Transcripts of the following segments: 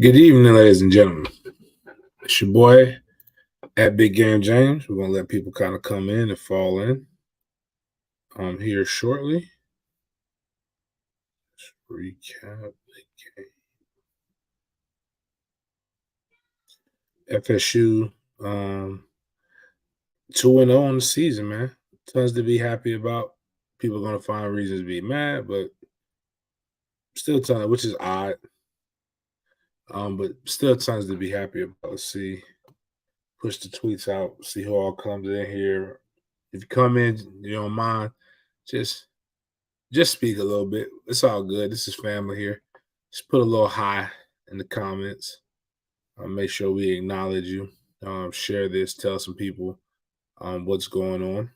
Good evening, ladies and gentlemen. It's your boy at Big Game James. We're gonna let people kind of come in and fall in. Here shortly. Recap the game. FSU 2-0 on the season, man. Tons to be happy about. People are gonna find reasons to be mad, but still tons, which is odd. But still tons to be happy about. Let's see. Push the tweets out, see who all comes in here. If you come in, you don't mind, just speak a little bit. It's all good. This is family here. Just put a little hi in the comments. Make sure we acknowledge you. Share this. Tell some people what's going on.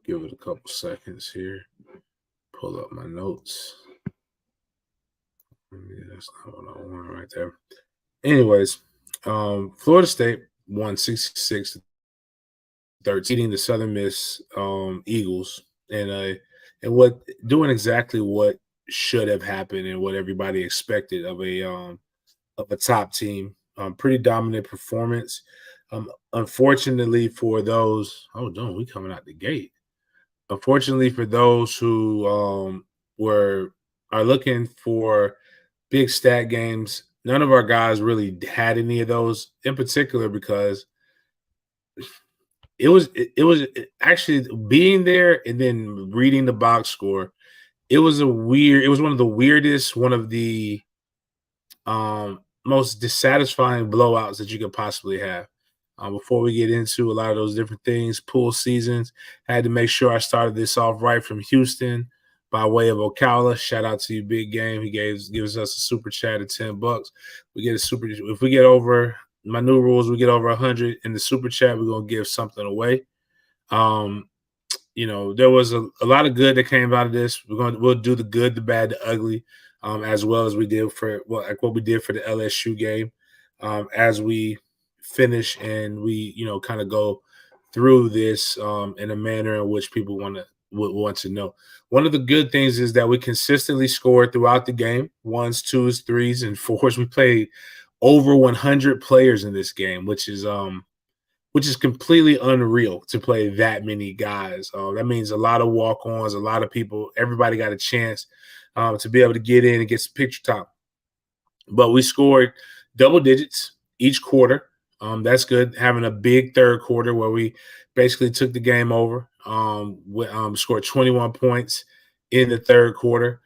Give it a couple seconds here. Pull up my notes. That's not what I want right there. Anyways, Florida State won 66-13, beating the Southern Miss Eagles, and what doing exactly what should have happened and what everybody expected of a top team. Pretty dominant performance. Unfortunately for those, we coming out the gate. Unfortunately for those who are looking for big stat games, none of our guys really had any of those. In particular, because actually being there and then reading the box score. It was one of the weirdest, one of the most dissatisfying blowouts that you could possibly have. Before we get into a lot of those different things, pool seasons, I had to make sure I started this off right from Houston by way of Ocala. Shout out to you, Big Game. He gives us a super chat of $10. We get a super. If we get over my new rules, we get over 100 in the super chat, we're gonna give something away. There was a lot of good that came out of this. We'll do the good, the bad, the ugly, as well as we did for what we did for the LSU game. As we finish and we kind of go through this in a manner in which people would want to know. One of the good things is that we consistently scored throughout the game, ones, twos, threes, and fours. We played over 100 players in this game, which is completely unreal to play that many guys. That means a lot of walk-ons, a lot of people. Everybody got a chance to be able to get in and get some picture time. But we scored double digits each quarter. That's good. Having a big third quarter where we basically took the game over. Scored 21 points in the third quarter.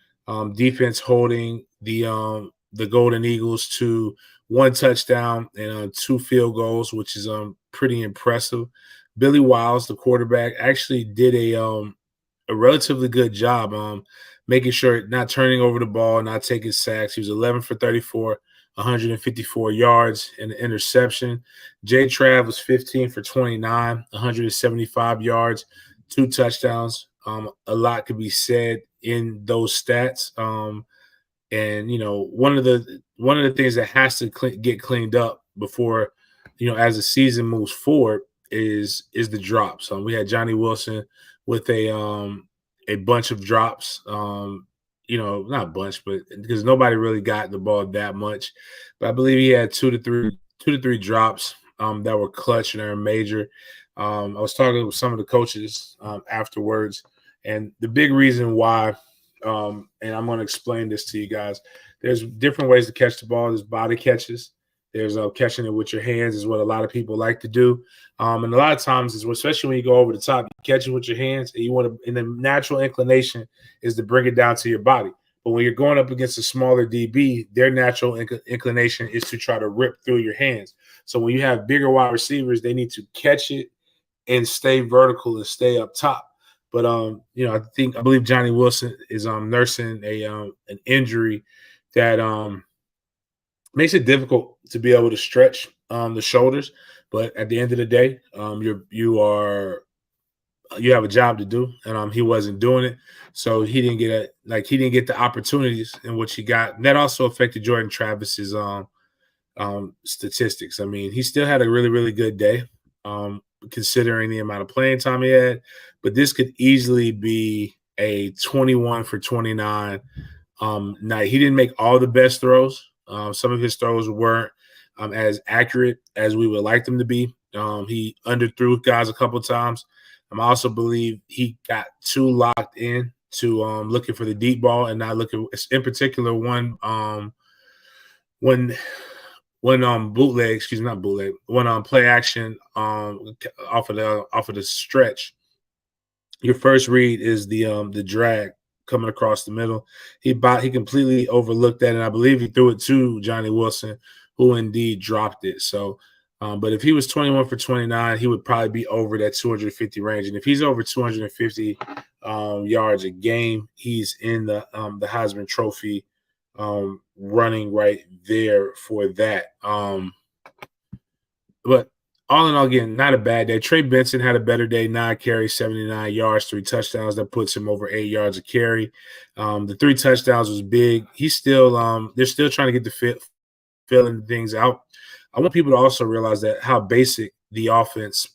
Defense holding the Golden Eagles to one touchdown and 2 field goals, which is pretty impressive. Billy Wiles, the quarterback, actually did a relatively good job making sure not turning over the ball, not taking sacks. He was 11 for 34, 154 yards and an interception. Jay Trav was 15 for 29, 175 yards, 2 touchdowns. A lot could be said in those stats. And one of the things that has to get cleaned up before, as the season moves forward is the drops. We had Johnny Wilson with a bunch of drops. Not a bunch, but because nobody really got the ball that much. But I believe he had two to three drops that were clutch and they were major. I was talking with some of the coaches afterwards, and the big reason why. And I'm going to explain this to you guys. There's different ways to catch the ball. There's body catches. There's catching it with your hands is what a lot of people like to do. And a lot of times, especially when you go over the top, you catch it with your hands, and the natural inclination is to bring it down to your body. But when you're going up against a smaller DB, their natural inclination is to try to rip through your hands. So when you have bigger wide receivers, they need to catch it and stay vertical and stay up top. But I believe Johnny Wilson is nursing an injury that makes it difficult to be able to stretch the shoulders. But at the end of the day, you have a job to do, and he wasn't doing it, so he didn't get the opportunities in which he got. And that also affected Jordan Travis's statistics. I mean, he still had a really, really good day. Considering the amount of playing time he had, but this could easily be a 21 for 29 Now he didn't make all the best throws. Some of his throws weren't as accurate as we would like them to be. He underthrew guys a couple times. I also believe he got too locked in to looking for the deep ball and not looking, in particular, when bootleg, excuse me, not bootleg, when play action off of the stretch. Your first read is the drag coming across the middle. He completely overlooked that, and I believe he threw it to Johnny Wilson, who indeed dropped it. So, but if he was 21 for 29, he would probably be over that 250 range. And if he's over 250 yards a game, he's in the Heisman Trophy running right there for that. But all in all, again, not a bad day. Trey Benson had a better day, 9 carries, 79 yards, 3 touchdowns. That puts him over 8 yards a carry. The 3 touchdowns was big. He's still they're still trying to get the filling things out. I want people to also realize that how basic the offense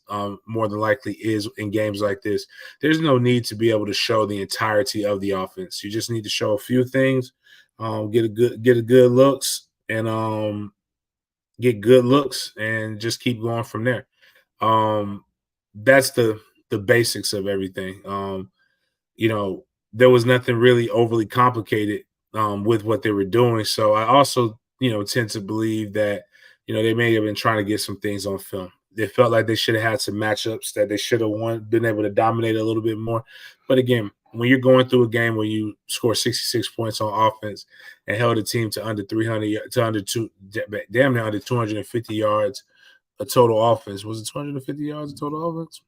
more than likely is in games like this. There's no need to be able to show the entirety of the offense. You just need to show a few things, get a good looks, and get good looks and just keep going from there. That's the basics of everything. There was nothing really overly complicated with what they were doing. So I also, tend to believe that, they may have been trying to get some things on film. They felt like they should have had some matchups that they should have been able to dominate a little bit more. But again, when you're going through a game where you score 66 points on offense and held a team to under 300 to under damn near under 250 yards a total offense. Was it 250 yards of total offense?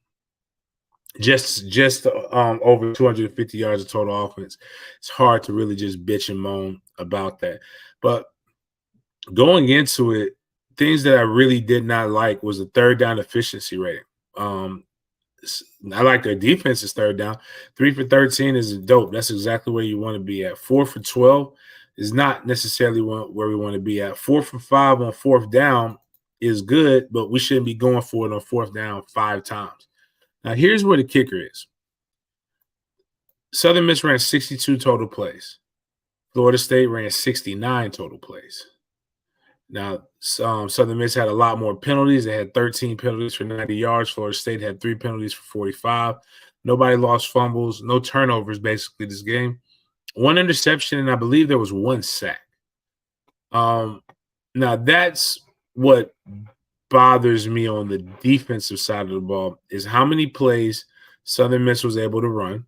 Just over 250 yards of total offense. It's hard to really just bitch and moan about that. But going into it, things that I really did not like was the third down efficiency rating. I like their defense's third down. 3 for 13 is dope. That's exactly where you want to be at. 4 for 12 is not necessarily where we want to be at. 4 for 5 on fourth down is good, but we shouldn't be going for it on fourth down 5 times. Now, here's where the kicker is. Southern Miss ran 62 total plays. Florida State ran 69 total plays. Now, Southern Miss had a lot more penalties. They had 13 penalties for 90 yards. Florida State had 3 penalties for 45. Nobody lost fumbles. No turnovers, basically, this game. 1 interception, and I believe there was 1 sack. Now, that's what bothers me on the defensive side of the ball is how many plays Southern Miss was able to run.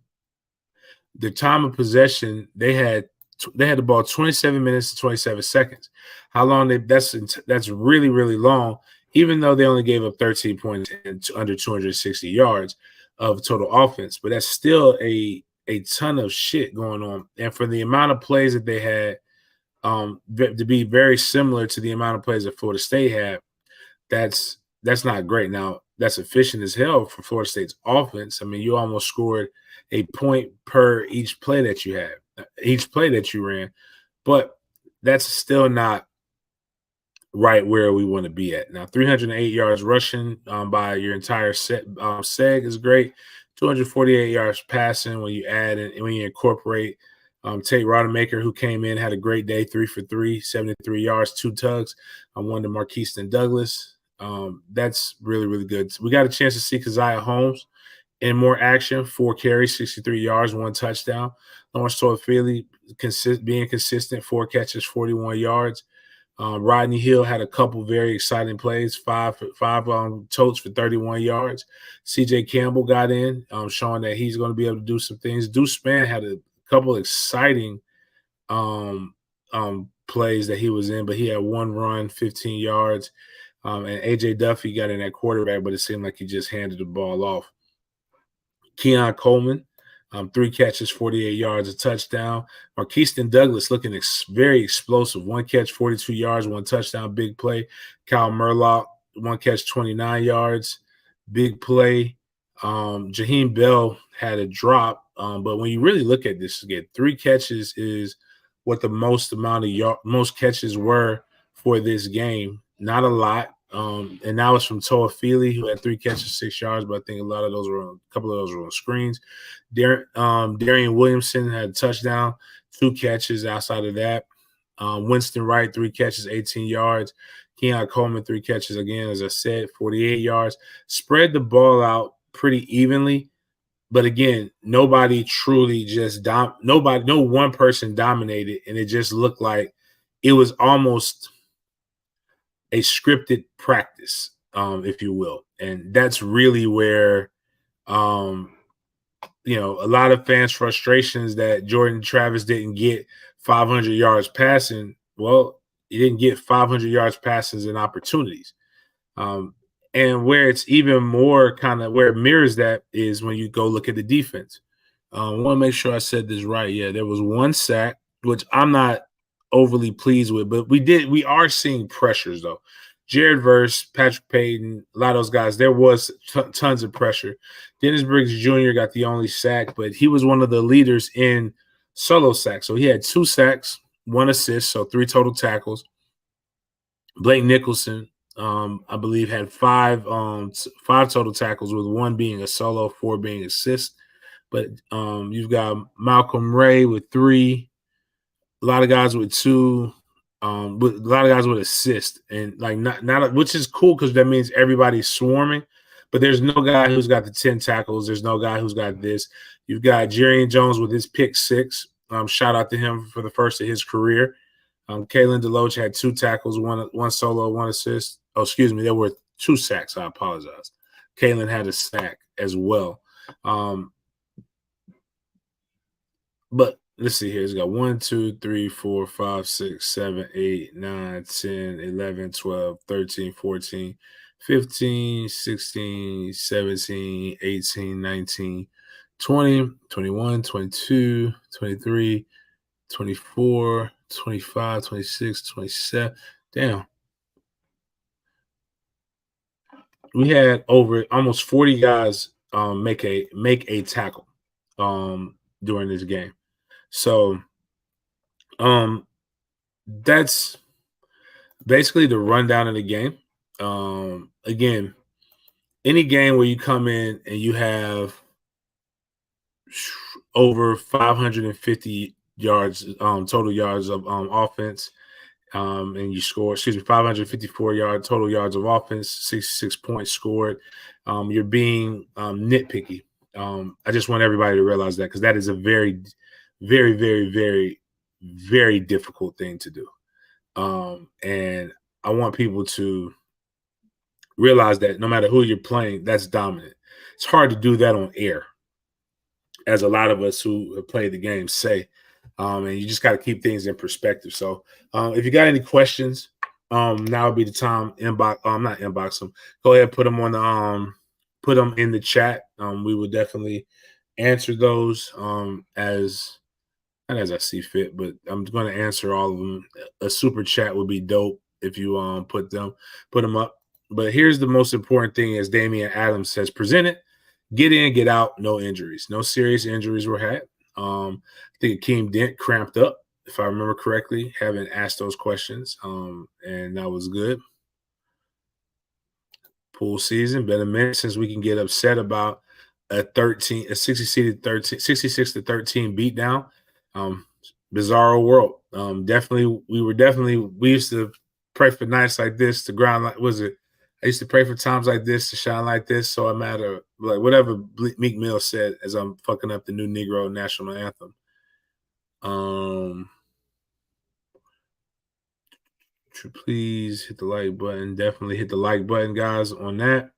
The time of possession, they had the ball 27 minutes and 27 seconds. How long that's really, really long, even though they only gave up 13 points and under 260 yards of total offense. But that's still a ton of shit going on. And for the amount of plays that they had, to be very similar to the amount of plays that Florida State had, that's not great. Now, that's efficient as hell for Florida State's offense. I mean, you almost scored a point per each play that you ran, but that's still not right where we want to be at. Now, 308 yards rushing by your entire seg is great. 248 yards passing when you add and when you incorporate Tate Rodemaker, who came in, had a great day, 3 for 3, 73 yards, 2 tugs. One to Marquiston Douglas. That's really, really good. So we got a chance to see Keziah Holmes in more action, 4 carries, 63 yards, 1 touchdown. Lawrence Toafili being consistent, 4 catches, 41 yards. Rodney Hill had a couple very exciting plays, 5 totes for 31 yards. CJ Campbell got in, showing that he's going to be able to do some things. Deuce Spann had a couple exciting plays that he was in, but he had 1 run, 15 yards. And A.J. Duffy got in at quarterback, but it seemed like he just handed the ball off. Keon Coleman, 3 catches, 48 yards, a touchdown. Marquiston Douglas looking very explosive. 1 catch, 42 yards, 1 touchdown, big play. Kyle Murlock, 1 catch, 29 yards, big play. Jaheim Bell had a drop, but when you really look at this again, 3 catches is what the most catches were for this game. Not a lot. And that was from Toafili, who had 3 catches, 6 yards, but I think a couple of those were on screens. Darian Williamson had a touchdown. 2 catches outside of that. Winston Wright, 3 catches, 18 yards. Keon Coleman, 3 catches, again, as I said, 48 yards. Spread the ball out pretty evenly. But again, nobody truly just nobody, no one person dominated, and it just looked like it was almost a scripted practice, if you will. And that's really where um, a lot of fans' frustrations that Jordan Travis didn't get 500 yards passing. Well, he didn't get 500 yards passing in opportunities. Um, and where it's even more kind of where it mirrors that is when you go look at the defense. I want to make sure I said this right. Yeah, there was 1 sack, which I'm not overly pleased with, but we are seeing pressures though. Jared Verse, Patrick Payton, a lot of those guys, there was tons of pressure. Dennis Briggs Jr. got the only sack, but he was one of the leaders in solo sacks. So he had 2 sacks, 1 assist, so 3 total tackles. Blake Nicholson, I believe, had 5 total tackles, with 1 being a solo, 4 being assist. But you've got Malcolm Ray with 3, a lot of guys with 2, with a lot of guys with assist, and like not which is cool because that means everybody's swarming. But there's no guy who's got the 10 tackles. There's no guy who's got this. You've got Jerry Jones with his pick 6. Shout out to him for the first of his career. Kalen DeLoach had 2 tackles, one solo, 1 assist. Oh, excuse me, there were 2 sacks. I apologize. Kalen had a sack as well. But let's see here. He's got 1, 2, 3, 4, 5, 6, 7, 8, 9, 10, 11, 12, 13, 14, 15, 16, 17, 18, 19, 20, 21, 22, 23, 24, 25, 26, 27. Damn. We had over almost 40 guys make a tackle during this game. So that's basically the rundown of the game. Again, any game where you come in and you have over 550 yards, total yards of offense, and you score, 554 total yards of offense, 66 points scored. You're being nitpicky. I just want everybody to realize that, because that is a very, very, very, very, very difficult thing to do. And I want people to realize that no matter who you're playing, that's dominant. It's hard to do that on air, as a lot of us who have played the game say. And you just got to keep things in perspective. So if you got any questions, now would be the time. Not inbox them. Go ahead, put them on the put them in the chat. We will definitely answer those as not as I see fit, but I'm going to answer all of them. A super chat would be dope if you put them up. But here's the most important thing, as Damian Adams has presented: get in, get out, no injuries. No serious injuries were had. I think Akeem Dent cramped up, if I remember correctly, having asked those questions, and that was good. Pool season, been a minute since we can get upset about a 66 to 13 beatdown. Bizarro world. We used to pray for nights like this, to ground like, I used to pray for times like this to shine like this. So I matter, like whatever Meek Mill said as I'm fucking up the new Negro national anthem. Please hit the like button. Definitely hit the like button, guys, on that.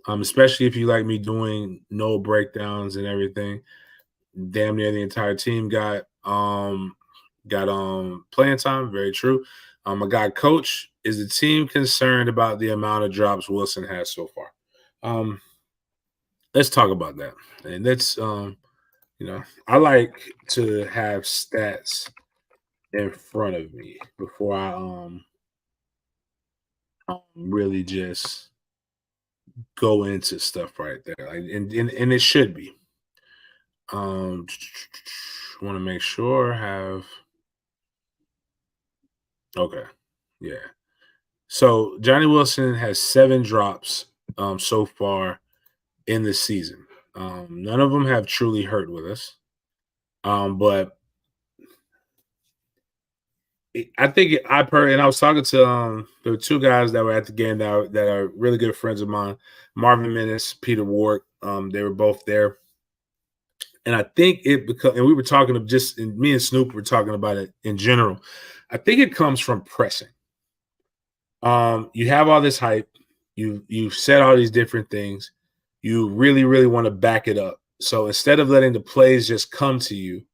Especially if you like me doing no breakdowns and everything. Damn near the entire team got playing time. Very true. I got coach. Is the team concerned about the amount of drops Wilson has so far? Let's talk about that. And let's I like to have stats in front of me before I really just go into stuff right there. Like, and it should be. Want to make sure I have. Okay, yeah. So Johnny Wilson has 7 drops so far in the season. None of them have truly hurt with us. But I think I per and I was talking to there were two guys that were at the game that are really good friends of mine, Marvin Menace, Peter Ward. They were both there, and I think it because and we were talking of just and me and Snoop were talking about it in general. I think it comes from pressing. You have all this hype, you've said all these different things, you really, really want to back it up. So instead of letting the plays just come to you,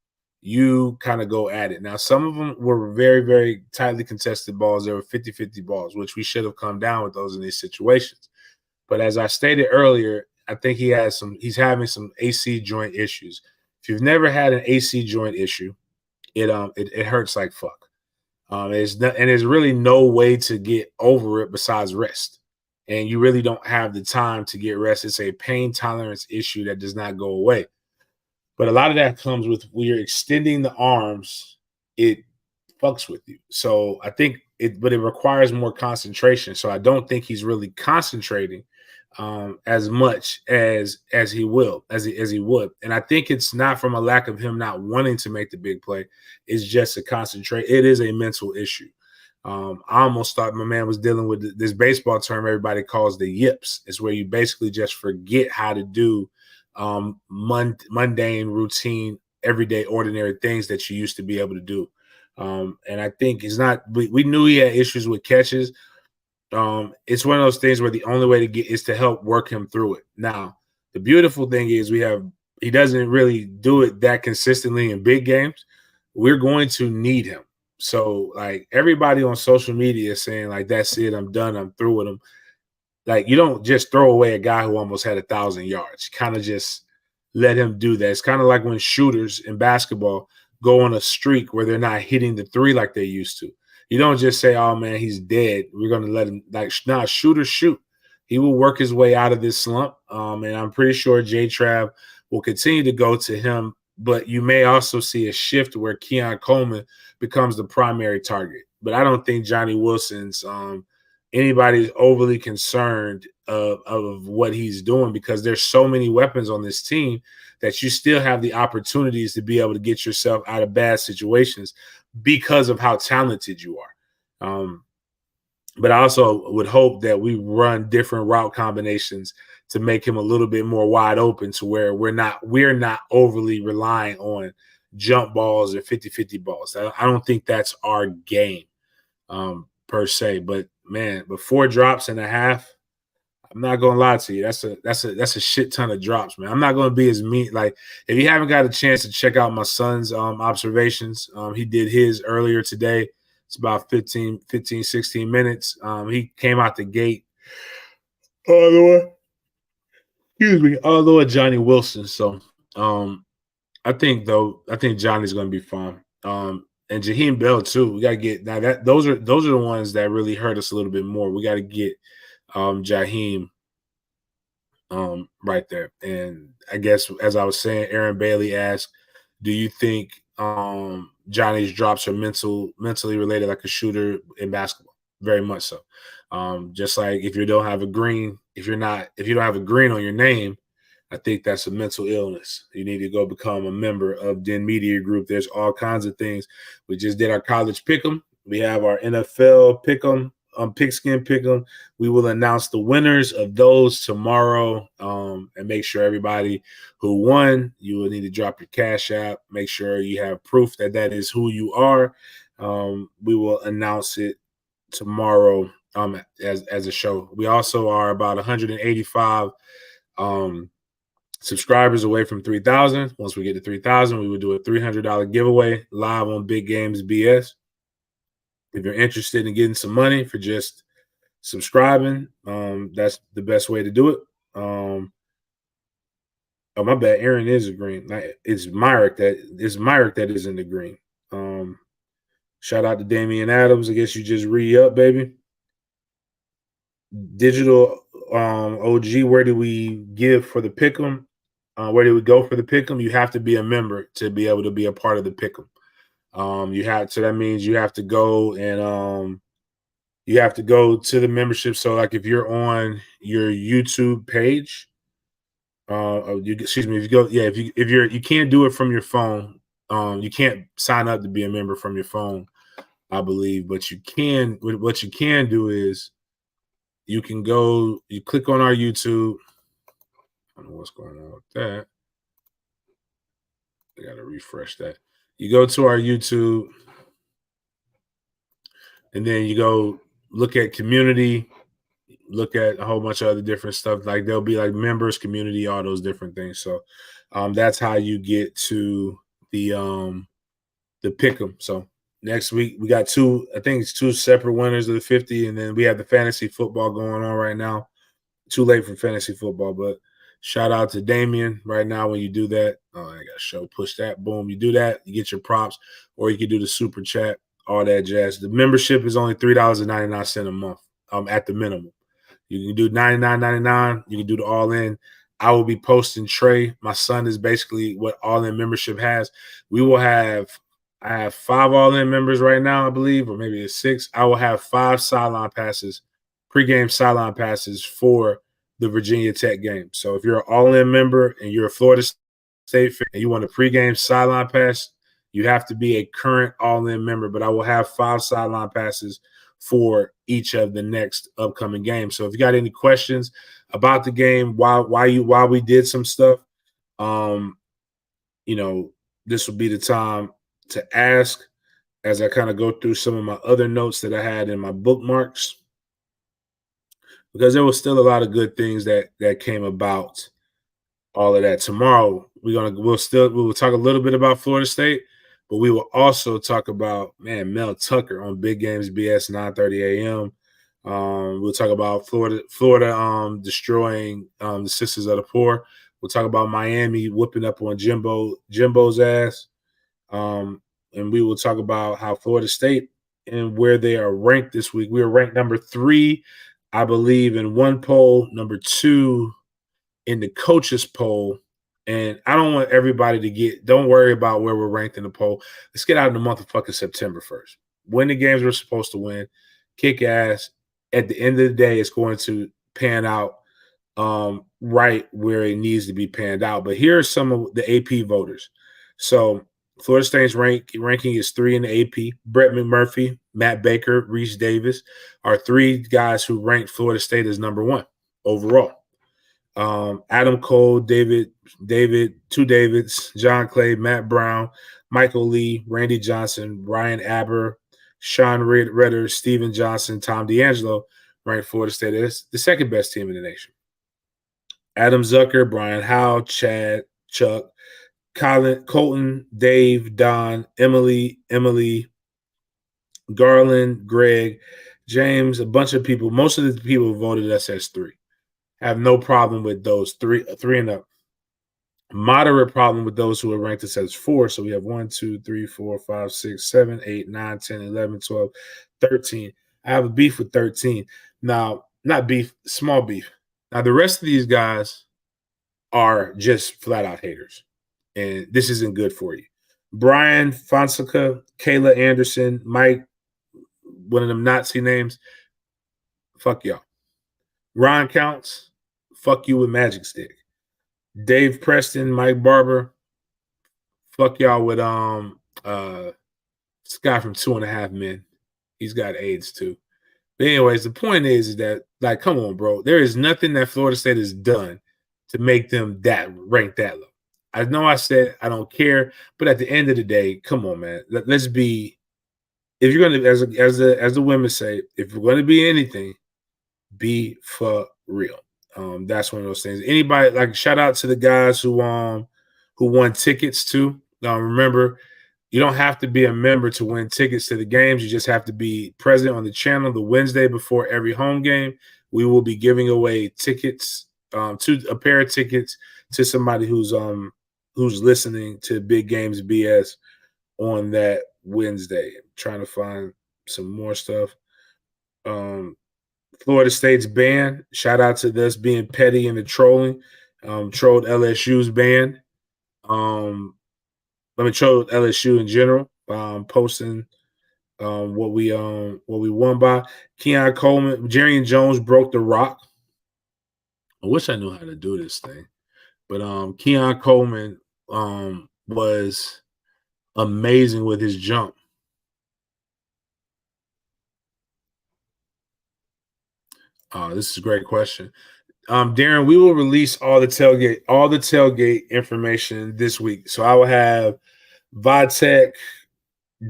you kind of go at it. Now, some of them were very, very tightly contested balls. There were 50-50 balls, which we should have come down with those in these situations. But as I stated earlier, I think he's having some AC joint issues. If you've never had an AC joint issue, it hurts like fuck. There's really no way to get over it besides rest. And you really don't have the time to get rest. It's a pain tolerance issue that does not go away. But a lot of that comes with when you're extending the arms, it fucks with you. So I think but it requires more concentration. So I don't think he's really concentrating as much as he would. And I think it's not from a lack of him not wanting to make the big play. It's just a concentrate. It is a mental issue. I almost thought my man was dealing with this baseball term everybody calls the yips. It's where you basically just forget how to do mundane, routine, everyday, ordinary things that you used to be able to do. And I think he's not. We knew he had issues with catches. It's one of those things where the only way to get is to help work him through it. Now, the beautiful thing is he doesn't really do it that consistently in big games. We're going to need him. So like everybody on social media is saying like, that's it, I'm done, I'm through with him. Like you don't just throw away a guy who almost had 1,000 yards. You kind of just let him do that. It's kind of like when shooters in basketball go on a streak where they're not hitting the three like they used to. You don't just say, "Oh man, he's dead. We're going to let him." Like, nah, shoot. He will work his way out of this slump, and I'm pretty sure J Trav will continue to go to him. But you may also see a shift where Keon Coleman becomes the primary target. But I don't think Johnny Wilson's anybody's overly concerned of what he's doing because there's so many weapons on this team that you still have the opportunities to be able to get yourself out of bad situations because of how talented you are. But I also would hope that we run different route combinations to make him a little bit more wide open to where we're not overly relying on jump balls or 50-50 balls. I don't think that's our game per se. But man, but 4.5 drops, I'm not gonna lie to you. That's a shit ton of drops, man. I'm not gonna be as mean. Like if you haven't got a chance to check out my son's observations, he did his earlier today. It's about 15, 16 minutes. He came out the gate all the way. Excuse me, all the way Johnny Wilson. So I think Johnny's gonna be fine. And Jaheim Bell too. We gotta get now that those are the ones that really hurt us a little bit more. We gotta get Jaheim right there. And I guess as I was saying, Aaron Bailey asked, do you think Johnny's drops are mentally related like a shooter in basketball? Very much so. Just like if you don't have a green on your name, I think that's a mental illness. You need to go become a member of Den Media Group. There's all kinds of things. We just did our college pick'em. We have our NFL pick'em, pigskin pick'em. We will announce the winners of those tomorrow, and make sure everybody who won, you will need to drop your cash app. Make sure you have proof that is who you are. We will announce it tomorrow as a show. We also are about 185 subscribers away from 3,000. Once we get to 3,000, we will do a $300 giveaway live on Big Games BS. If you're interested in getting some money for just subscribing, that's the best way to do it. Oh, my bad. Aaron is a green. It's Myrick that is in the green. Shout out to Damian Adams. I guess you just re-up, baby. Digital OG, where do we give for the pick'em? Where do we go for the pick'em? You have to be a member to be able to be a part of the pick'em. So that means you have to go and you have to go to the membership. So like if you're on your YouTube page, if you can't do it from your phone, you can't sign up to be a member from your phone. I believe. But what you can do is you can go, you click on our YouTube. I don't know what's going on with that. I gotta refresh that. You go to our YouTube, and then you go look at community, look at a whole bunch of other different stuff. Like there'll be like members, community, all those different things. So that's how you get to the pick 'em. So next week we got two, I think it's two separate winners of the 50, and then we have the fantasy football going on right now. Too late for fantasy football, but shout out to Damien right now when you do that. Oh, I got to show push that. Boom. You do that, you get your props, or you can do the super chat, all that jazz. The membership is only $3.99 a month at the minimum. You can do $99.99. You can do the all in. I will be posting Trey. My son is basically what all in membership has. We will have, I have 5 all in members right now, I believe, or maybe it's 6. I will have 5 sideline passes, pregame sideline passes for the Virginia Tech game. So if you're an all in member and you're a Florida State fan and you want a pregame sideline pass, you have to be a current all in member. But I will have 5 sideline passes for each of the next upcoming games. So if you got any questions about the game, why we did some stuff, um, you know, this will be the time to ask as I kind of go through some of my other notes that I had in my bookmarks, because there was still a lot of good things that came about all of that. Tomorrow we will talk a little bit about Florida State, but we will also talk about, man, Mel Tucker on Big Games BS 9:30 a.m. We'll talk about Florida destroying the Sisters of the Poor. We'll talk about Miami whipping up on Jimbo's ass. And we will talk about how Florida State and where they are ranked this week. We are ranked number 3, I believe, in one poll, number 2 in the coaches poll. And I don't want everybody don't worry about where we're ranked in the poll. Let's get out in the month of fucking September first. Win the games we're supposed to win, kick ass. At the end of the day, it's going to pan out right where it needs to be panned out. But here are some of the AP voters. So Florida State's ranking is 3 in the AP. Brett McMurphy, Matt Baker, Reese Davis are 3 guys who ranked Florida State as number 1 overall. Adam Cole, two Davids, John Clay, Matt Brown, Michael Lee, Randy Johnson, Ryan Aber, Sean Redder, Steven Johnson, Tom D'Angelo ranked Florida State as the second best team in the nation. Adam Zucker, Brian Howe, Chad, Chuck, Colton, Dave, Don, Emily, Garland, Greg, James, a bunch of people. Most of the people voted us as 3. Have no problem with those 3 and up. Moderate problem with those who are ranked us as 4. So we have 1, 2, 3, 4, 5, 6, 7, 8, 9, 10, 11, 12, 13. I have a beef with 13. Now, not beef, small beef. Now, the rest of these guys are just flat out haters. And this isn't good for you. Brian Fonseca, Kayla Anderson, Mike, one of them Nazi names, fuck y'all. Ron Counts, fuck you with Magic Stick. Dave Preston, Mike Barber, fuck y'all with this guy from 2.5 Men. He's got AIDS too. But anyways, the point is that, like, come on, bro. There is nothing that Florida State has done to make them that rank that low. I know I said I don't care, but at the end of the day, come on, man. Let's be. If you're gonna, as the women say, if you're gonna be anything, be for real. That's one of those things. Anybody, like, shout out to the guys who won tickets too. Remember, you don't have to be a member to win tickets to the games. You just have to be present on the channel the Wednesday before every home game. We will be giving away tickets, a pair of tickets to somebody who's listening to Big Games BS on that Wednesday. I'm trying to find some more stuff. Florida State's band. Shout out to this being petty and the trolling. Trolled LSU's band. Trolled LSU in general. Posting what we won by. Keon Coleman, Jerry Jones broke the rock. I wish I knew how to do this thing, but Keon Coleman was amazing with his jump. This is a great question. Darren, we will release all the tailgate information this week. So I will have Vitek,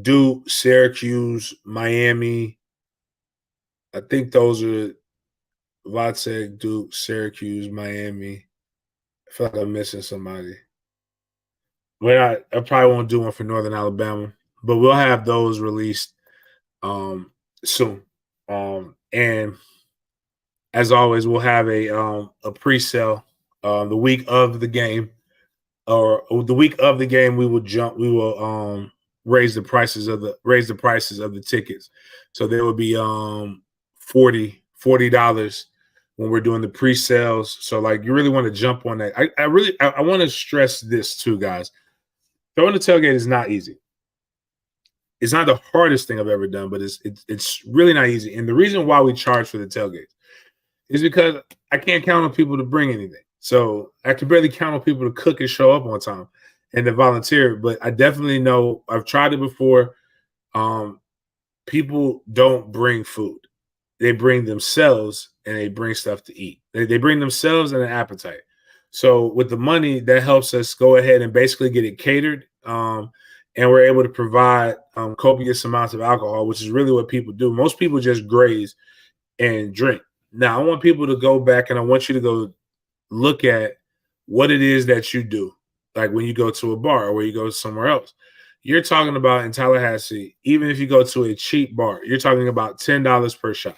Duke, Syracuse, Miami. I think those are Vitek, Duke, Syracuse, Miami. I feel like I'm missing somebody. Well, I probably won't do one for Northern Alabama, but we'll have those released soon. And as always, we'll have a pre-sale the week of the game, or the week of the game. We will raise the prices of the tickets, so there will be $40 when we're doing the pre-sales. So like, you really want to jump on that. I want to stress this too, guys. Throwing the tailgate is not easy. It's not the hardest thing I've ever done, but it's really not easy. And the reason why we charge for the tailgate is because I can't count on people to bring anything. So I can barely count on people to cook and show up on time and to volunteer. But I definitely know, I've tried it before. People don't bring food. They bring themselves, and they bring stuff to eat. They bring themselves and an appetite. So with the money, that helps us go ahead and basically get it catered. And we're able to provide copious amounts of alcohol, which is really what people do. Most people just graze and drink. Now, I want people to go back, and I want you to go look at what it is that you do. Like when you go to a bar or where you go somewhere else, you're talking about in Tallahassee, even if you go to a cheap bar, you're talking about $10 per shot.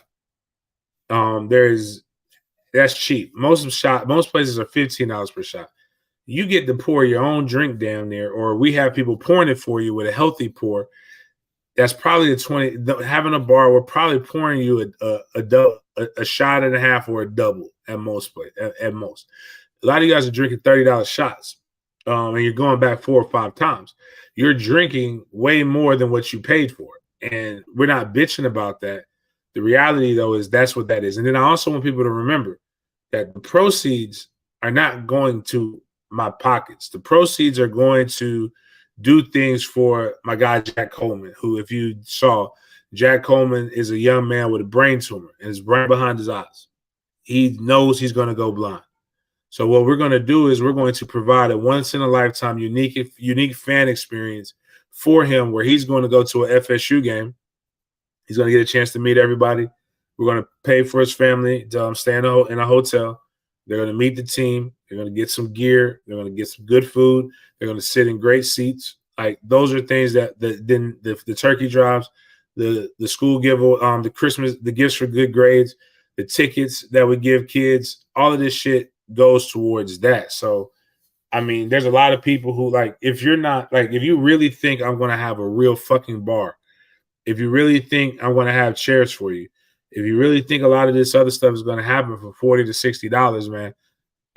That's cheap. Most places are $15 per shot. You get to pour your own drink down there, or we have people pouring it for you with a healthy pour. That's probably having a bar. We're probably pouring you a shot and a half or a double at most. At most, a lot of you guys are drinking $30 shots, and you're going back 4 or 5 times. You're drinking way more than what you paid for, and we're not bitching about that. The reality, though, is that's what that is. And then I also want people to remember that the proceeds are not going to my pockets. The proceeds are going to do things for my guy, Jack Coleman, who, if you saw, Jack Coleman is a young man with a brain tumor, and his brain behind his eyes. He knows he's going to go blind. So what we're going to do is we're going to provide a once-in-a-lifetime unique fan experience for him, where he's going to go to a FSU game. He's going to get a chance to meet everybody. We're going to pay for his family to stay in a hotel. They're going to meet the team. They're going to get some gear. They're going to get some good food. They're going to sit in great seats. Like, those are things that then the turkey drives, the school give, the Christmas, the gifts for good grades, the tickets that we give kids, all of this shit goes towards that. So, I mean, there's a lot of people who, like, if you really think I'm going to have a real fucking bar, if you really think I'm going to have chairs for you, if you really think a lot of this other stuff is going to happen for $40 to $60, man,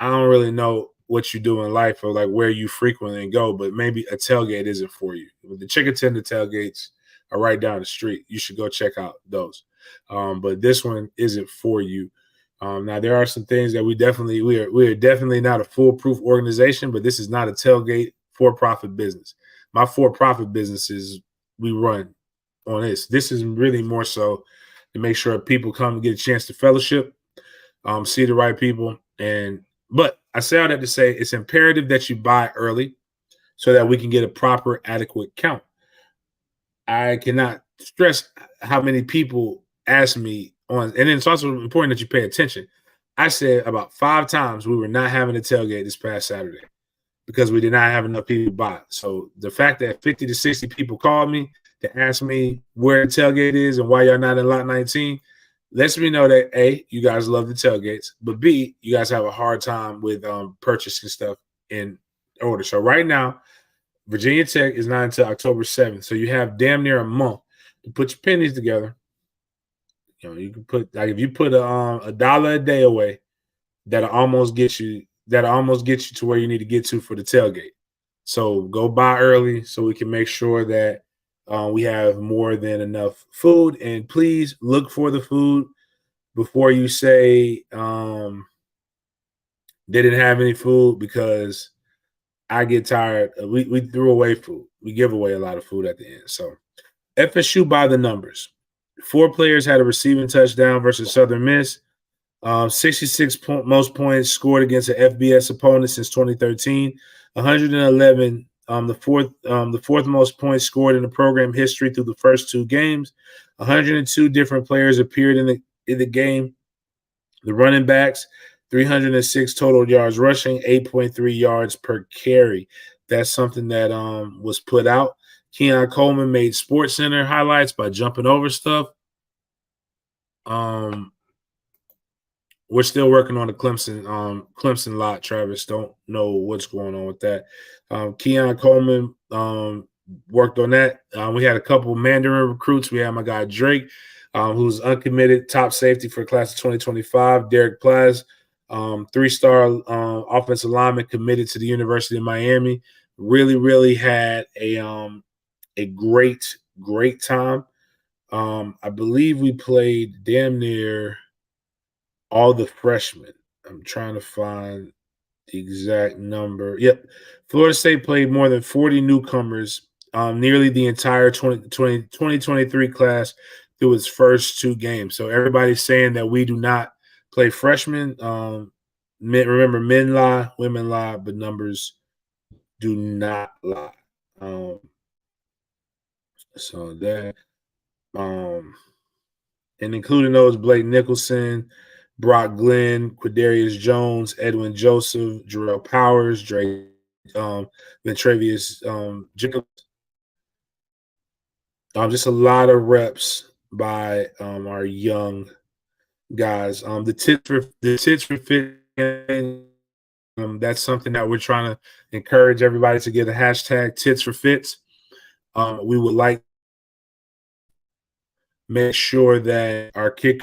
I don't really know what you do in life or like where you frequently go, but maybe a tailgate isn't for you. The chicken tender tailgates are right down the street. You should go check out those. But this one isn't for you. Now, there are some things that we are definitely not a foolproof organization, but this is not a tailgate for-profit business. My for-profit business is we run on this. This is really more so to make sure people come and get a chance to fellowship, see the right people. But I say all that to say it's imperative that you buy early so that we can get a proper, adequate count. I cannot stress how many people ask me and then it's also important that you pay attention. I said about 5 times we were not having a tailgate this past Saturday because we did not have enough people to buy. So the fact that 50 to 60 people called me to ask me where the tailgate is and why y'all not in lot 19 lets me know that A, you guys love the tailgates, but B, you guys have a hard time with purchasing stuff in order. So right now, Virginia Tech is not until October 7th. So you have damn near a month to put your pennies together. You know, you can put, like, if you put a dollar a day away, that'll almost get you to where you need to get to for the tailgate. So go buy early so we can make sure that we have more than enough food. And please look for the food before you say they didn't have any food, because I get tired. We threw away food. We give away a lot of food at the end. So FSU by the numbers. 4 players had a receiving touchdown versus Southern Miss. Most points scored against an FBS opponent since 2013. 111, the fourth most points scored in the program history through the first two games. 102 different players appeared in the game. The running backs, 306 total yards rushing, 8.3 yards per carry. That's something that was put out. Keon Coleman made Sports Center highlights by jumping over stuff. Um, we're still working on the Clemson lot. Travis, don't know what's going on with that. Keon Coleman worked on that. We had a couple Mandarin recruits. We had my guy Drake, who's uncommitted top safety for class of 2025. Derek Plaz, 3-star offensive lineman committed to the University of Miami. Really had a great time. I believe we played damn near all the freshmen. I'm trying to find the exact number. Yep. Florida State played more than 40 newcomers, nearly the entire 2023 class through its first two games. So everybody's saying that we do not play freshmen. Remember, men lie, women lie, but numbers do not lie. So that and including those Blake Nicholson, Brock Glenn, Quadarius Jones, Edwin Joseph, Jarrell Powers, Drake, Ventravius Jacobs. Just a lot of reps by our young guys. The tits for fit. That's something that we're trying to encourage everybody to get a hashtag tits for fits. We would like to make sure that our kick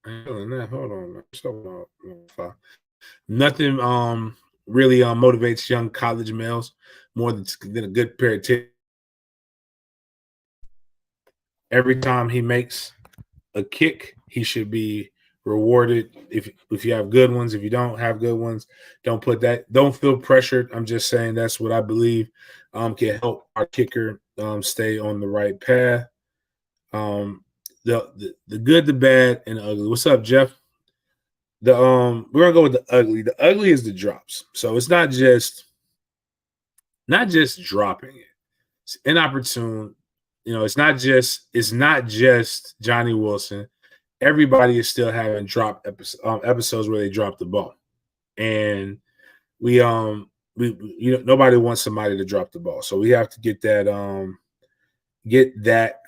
hold on. Nothing really motivates young college males more than a good pair of tits. Every time he makes a kick, he should be rewarded. If you have good ones, if you don't have good ones, don't feel pressured. I'm just saying that's what I believe can help our kicker stay on the right path. The good, the bad, and the ugly. What's up, Jeff? We're gonna go with the ugly. The ugly is the drops. So it's not just dropping it. It's inopportune. It's not just Johnny Wilson. Everybody is still having drop episodes where they drop the ball, and we nobody wants somebody to drop the ball, so we have to get that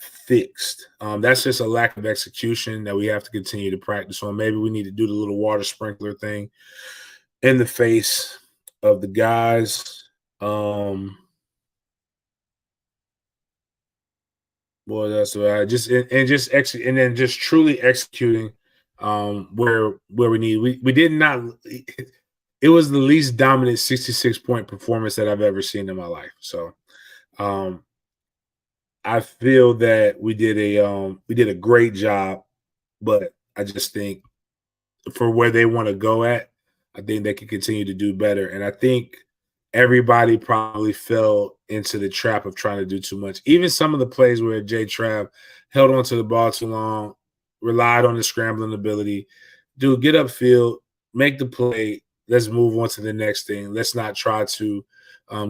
fixed. That's just a lack of execution that we have to continue to practice on. Maybe we need to do the little water sprinkler thing in the face of the guys. Well, that's what I just and just execute, and then just truly executing where we need. We did not. It was the least dominant 66-point performance that I've ever seen in my life. So um, I feel that we did a great job, but I just think for where they want to go at, I think they can continue to do better. And I think everybody probably fell into the trap of trying to do too much. Even some of the plays where Jay Trav held onto the ball too long, relied on the scrambling ability. Dude, get upfield, make the play. Let's move on to the next thing. Let's not try to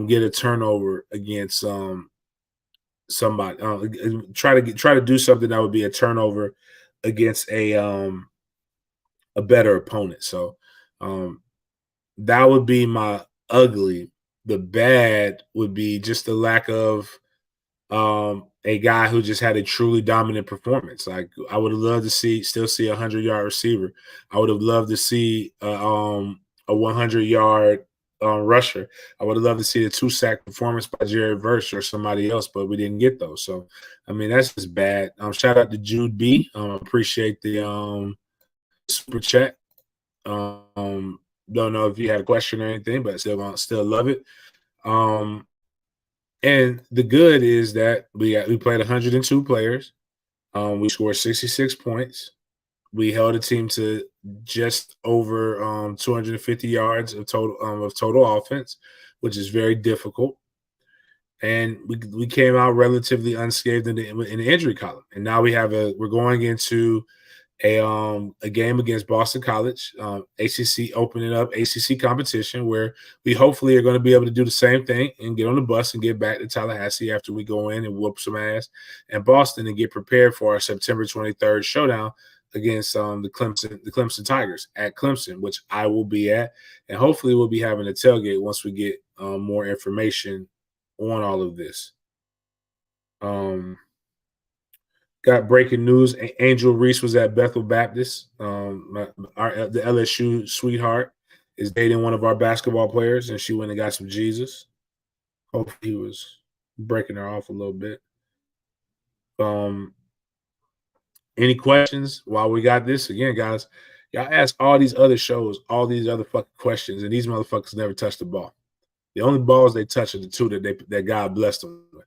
get a turnover against somebody. Try to do something that would be a turnover against a better opponent. So um, that would be my ugly. The bad would be just the lack of a guy who just had a truly dominant performance. Like I would have loved to still see a 100-yard receiver. I would have loved to see a 100-yard rusher. I would have loved to see a 2-sack performance by Jared Verse or somebody else, but we didn't get those. So I mean that's just bad. Shout out to Jude B. Appreciate the super chat. Don't know if you had a question or anything, but still love it. And the good is that we played 102 players. We scored 66 points. We held a team to just over 250 yards of total offense, which is very difficult. And we came out relatively unscathed in the injury column. And now we're going into a game against Boston College, ACC opening up ACC competition where we hopefully are going to be able to do the same thing and get on the bus and get back to Tallahassee after we go in and whoop some ass and Boston and get prepared for our September 23rd showdown against the Clemson Tigers at Clemson, which I will be at, and hopefully we'll be having a tailgate once we get more information on all of this. Um, Got breaking news. Angel Reese was at Bethel Baptist. The LSU sweetheart is dating one of our basketball players, and she went and got some Jesus. Hopefully, he was breaking her off a little bit. Any questions while we got this? Again, guys, y'all ask all these other shows, all these other fucking questions, and these motherfuckers never touch the ball. The only balls they touch are the two that God blessed them with.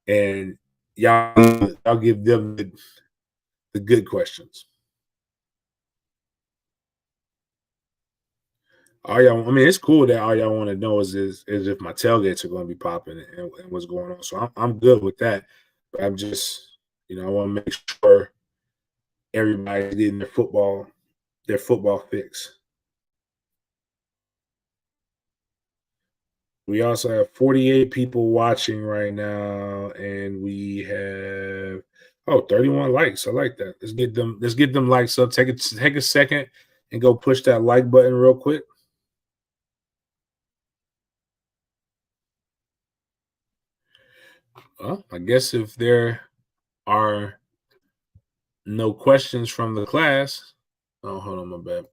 And y'all give them the good questions. All y'all, I mean, it's cool that all y'all want to know is if my tailgates are going to be popping and what's going on. So I'm good with that. But I'm just, I want to make sure everybody's getting their football fix. We also have 48 people watching right now, and we have 31 likes. I like that. Let's get them likes up. Take a second and go push that like button real quick. Well, I guess if there are no questions from the class, hold on, my bad.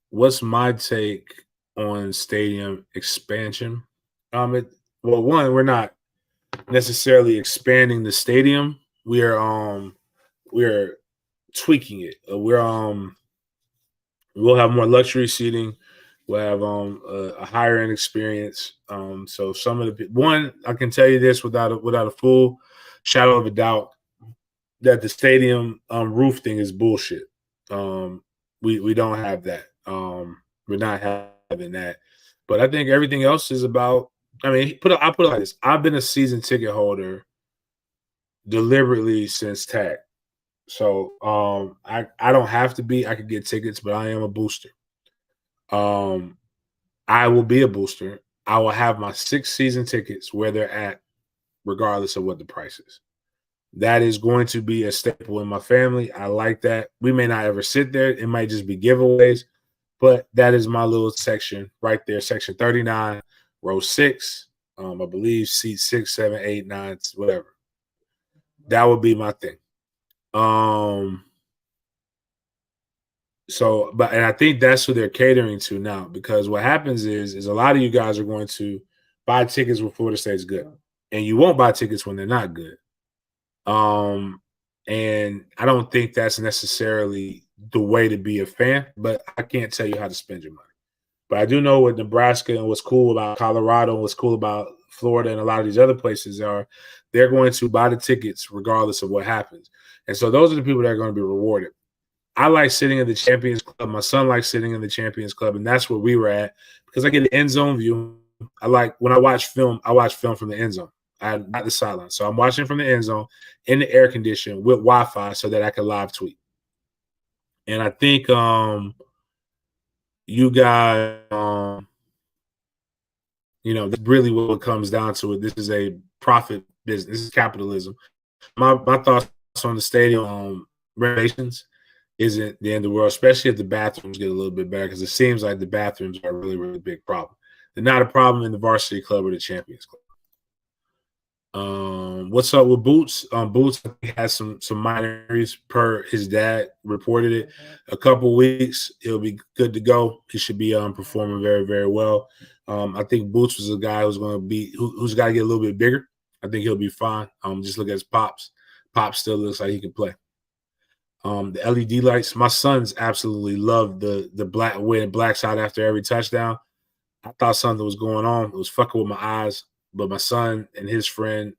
What's my take on stadium expansion? One, we're not necessarily expanding the stadium. We're tweaking it. We'll have more luxury seating. We'll have a higher end experience. So some of the one, I can tell you this without a full shadow of a doubt that the stadium roof thing is bullshit. We don't have that. We're not having that. But I think everything else is about. I mean, I put it like this: I've been a season ticket holder deliberately since tag. So I don't have to be. I could get tickets, but I am a booster. I will be a booster. I will have my 6 season tickets where they're at, regardless of what the price is. That is going to be a staple in my family. I like that. We may not ever sit there. It might just be giveaways, but that is my little section right there, section 39, row 6. I believe seat 6, 7, 8, 9, whatever. That would be my thing. And I think that's what they're catering to now, because what happens is a lot of you guys are going to buy tickets when Florida State's good, and you won't buy tickets when they're not good. And I don't think that's necessarily the way to be a fan, but I can't tell you how to spend your money. But I do know what Nebraska and what's cool about Colorado and what's cool about Florida and a lot of these other places are they're going to buy the tickets regardless of what happens. And so those are the people that are going to be rewarded. I like sitting in the Champions Club. My son likes sitting in the Champions Club, and that's where we were at because I get an end zone view. When I watch film from the end zone. Not the sideline. So I'm watching from the end zone in the air condition with Wi-Fi so that I can live tweet. And I think you guys, that's really what it comes down to. This is a profit business. This is capitalism. My thoughts on the stadium renovations isn't the end of the world, especially if the bathrooms get a little bit better, because it seems like the bathrooms are a really, really big problem. They're not a problem in the varsity club or the Champions Club. What's up with Boots? Boots has some minor injuries per his dad reported it. A couple weeks, he'll be good to go. He should be performing very, very well. I think Boots was a guy who's going to be who's got to get a little bit bigger. I think he'll be fine. Just look at his pops. Pops still looks like he can play. The LED lights. My sons absolutely love the black way blacks out after every touchdown. I thought something was going on. It was fucking with my eyes. But my son and his friend,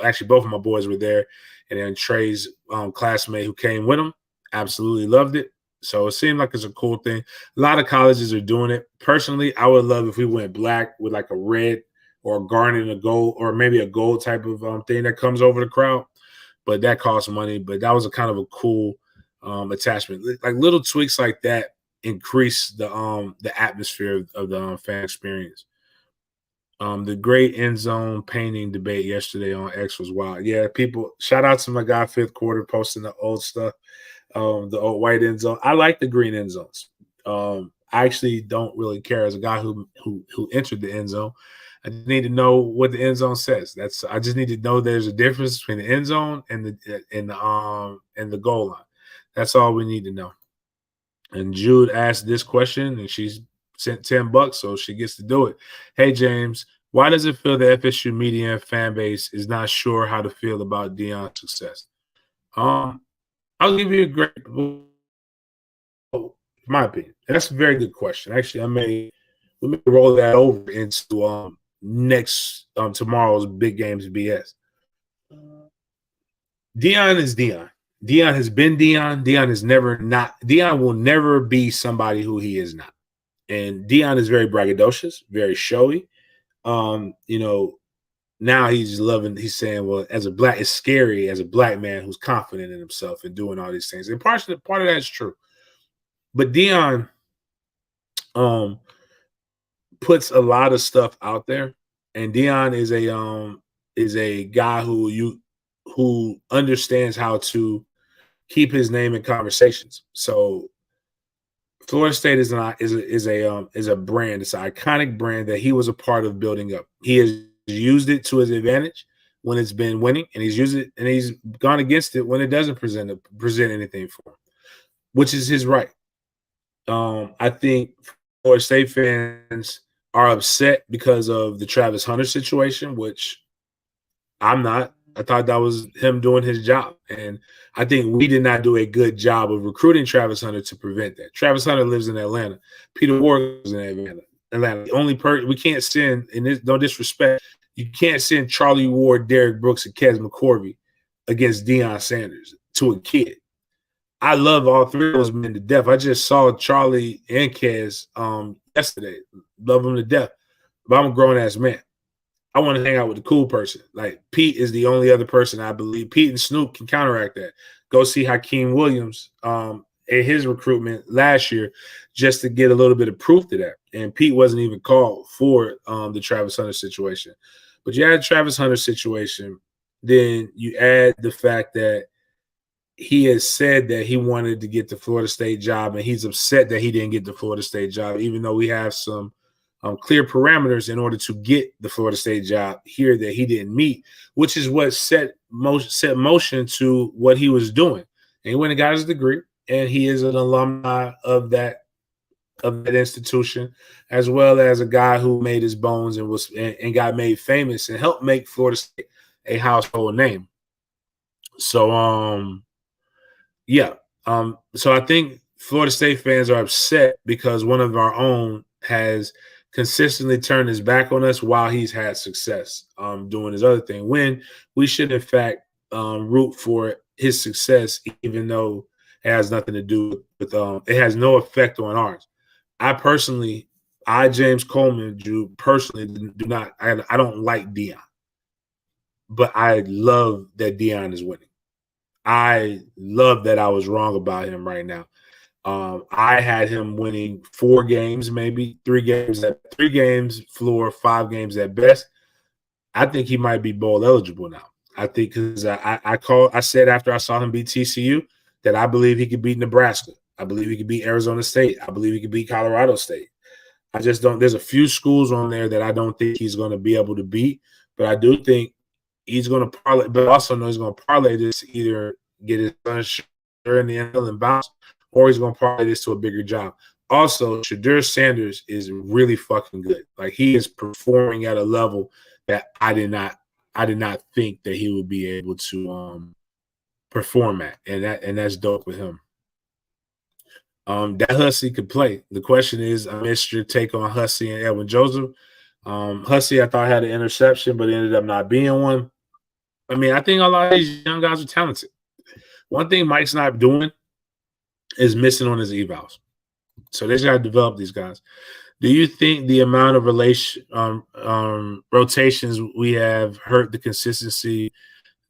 actually both of my boys were there, and then Trey's classmate who came with him absolutely loved it. So it seemed like it's a cool thing. A lot of colleges are doing it. Personally, I would love if we went black with like a red or a garnet and a gold, or maybe a gold type of thing that comes over the crowd. But that costs money. But that was a kind of a cool attachment. Like little tweaks like that increase the atmosphere of the fan experience. The great end zone painting debate yesterday on X was wild. Yeah, people, shout out to my guy Fifth Quarter posting the old stuff, the old white end zone. I like the green end zones. I actually don't really care as a guy who entered the end zone. I just need to know what the end zone says. I just need to know there's a difference between the end zone and the goal line. That's all we need to know. And Jude asked this question, and she's sent $10, so she gets to do it. Hey James, why does it feel the FSU media and fan base is not sure how to feel about Deion's success? Um, I'll give you a great, my opinion. And that's a very good question. Actually, we may roll that over into next tomorrow's big games BS. Deion is Deion. Deion has been Deion. Deion is never not. Deion will never be somebody who he is not. And Deion is very braggadocious, very showy. You know, now he's saying, well, it's scary as a black man who's confident in himself and doing all these things. And part of that is true. But Deion puts a lot of stuff out there. And Deion is a guy who understands how to keep his name in conversations. So Florida State is a brand. It's an iconic brand that he was a part of building up. He has used it to his advantage when it's been winning, and he's used it and he's gone against it when it doesn't present anything for him, which is his right. I think Florida State fans are upset because of the Travis Hunter situation, which I'm not. I thought that was him doing his job. And I think we did not do a good job of recruiting Travis Hunter to prevent that. Travis Hunter lives in Atlanta. Peter Ward lives in Atlanta. The only person we can't send, and this, no disrespect, you can't send Charlie Ward, Derek Brooks, and Kes McCorvey against Deion Sanders to a kid. I love all three of those men to death. I just saw Charlie and Kes yesterday. Love them to death. But I'm a grown-ass man. I want to hang out with the cool person. Like Pete is the only other person I believe. Pete and Snoop can counteract that. Go see Hakeem Williams in his recruitment last year just to get a little bit of proof to that. And Pete wasn't even called for the Travis Hunter situation. But you add Travis Hunter situation, then you add the fact that he has said that he wanted to get the Florida State job, and he's upset that he didn't get the Florida State job, even though we have some clear parameters in order to get the Florida State job here that he didn't meet, which is what set motion to what he was doing. And he went and got his degree, and he is an alumni of that institution, as well as a guy who made his bones and got made famous and helped make Florida State a household name. So yeah. So I think Florida State fans are upset because one of our own has consistently turned his back on us while he's had success doing his other thing, when we should in fact root for his success, even though it has nothing to do with it has no effect on ours. James Coleman, personally do not. I don't like Deion, but I love that Deion is winning. I love that I was wrong about him right now. I had him winning 4 games, maybe 3 games floor, 5 games at best. I think he might be bowl eligible now. I think because I said after I saw him beat TCU that I believe he could beat Nebraska. I believe he could beat Arizona State. I believe he could beat Colorado State. I just don't. There's a few schools on there that I don't think he's going to be able to beat, but I do think he's going to parlay. But also know he's going to parlay this to either get his son in the NFL and bounce, or he's going to parlay this to a bigger job. Also, Shadur Sanders is really fucking good. Like, he is performing at a level that I did not think that he would be able to perform at, and that's dope with him. That Hussey could play. The question is, I missed your take on Hussey and Edwin Joseph. Hussey, I thought had an interception, but it ended up not being one. I mean, I think a lot of these young guys are talented. One thing Mike's not doing is missing on his evals. So they just got to develop these guys. Do you think the amount of rotations we have hurt the consistency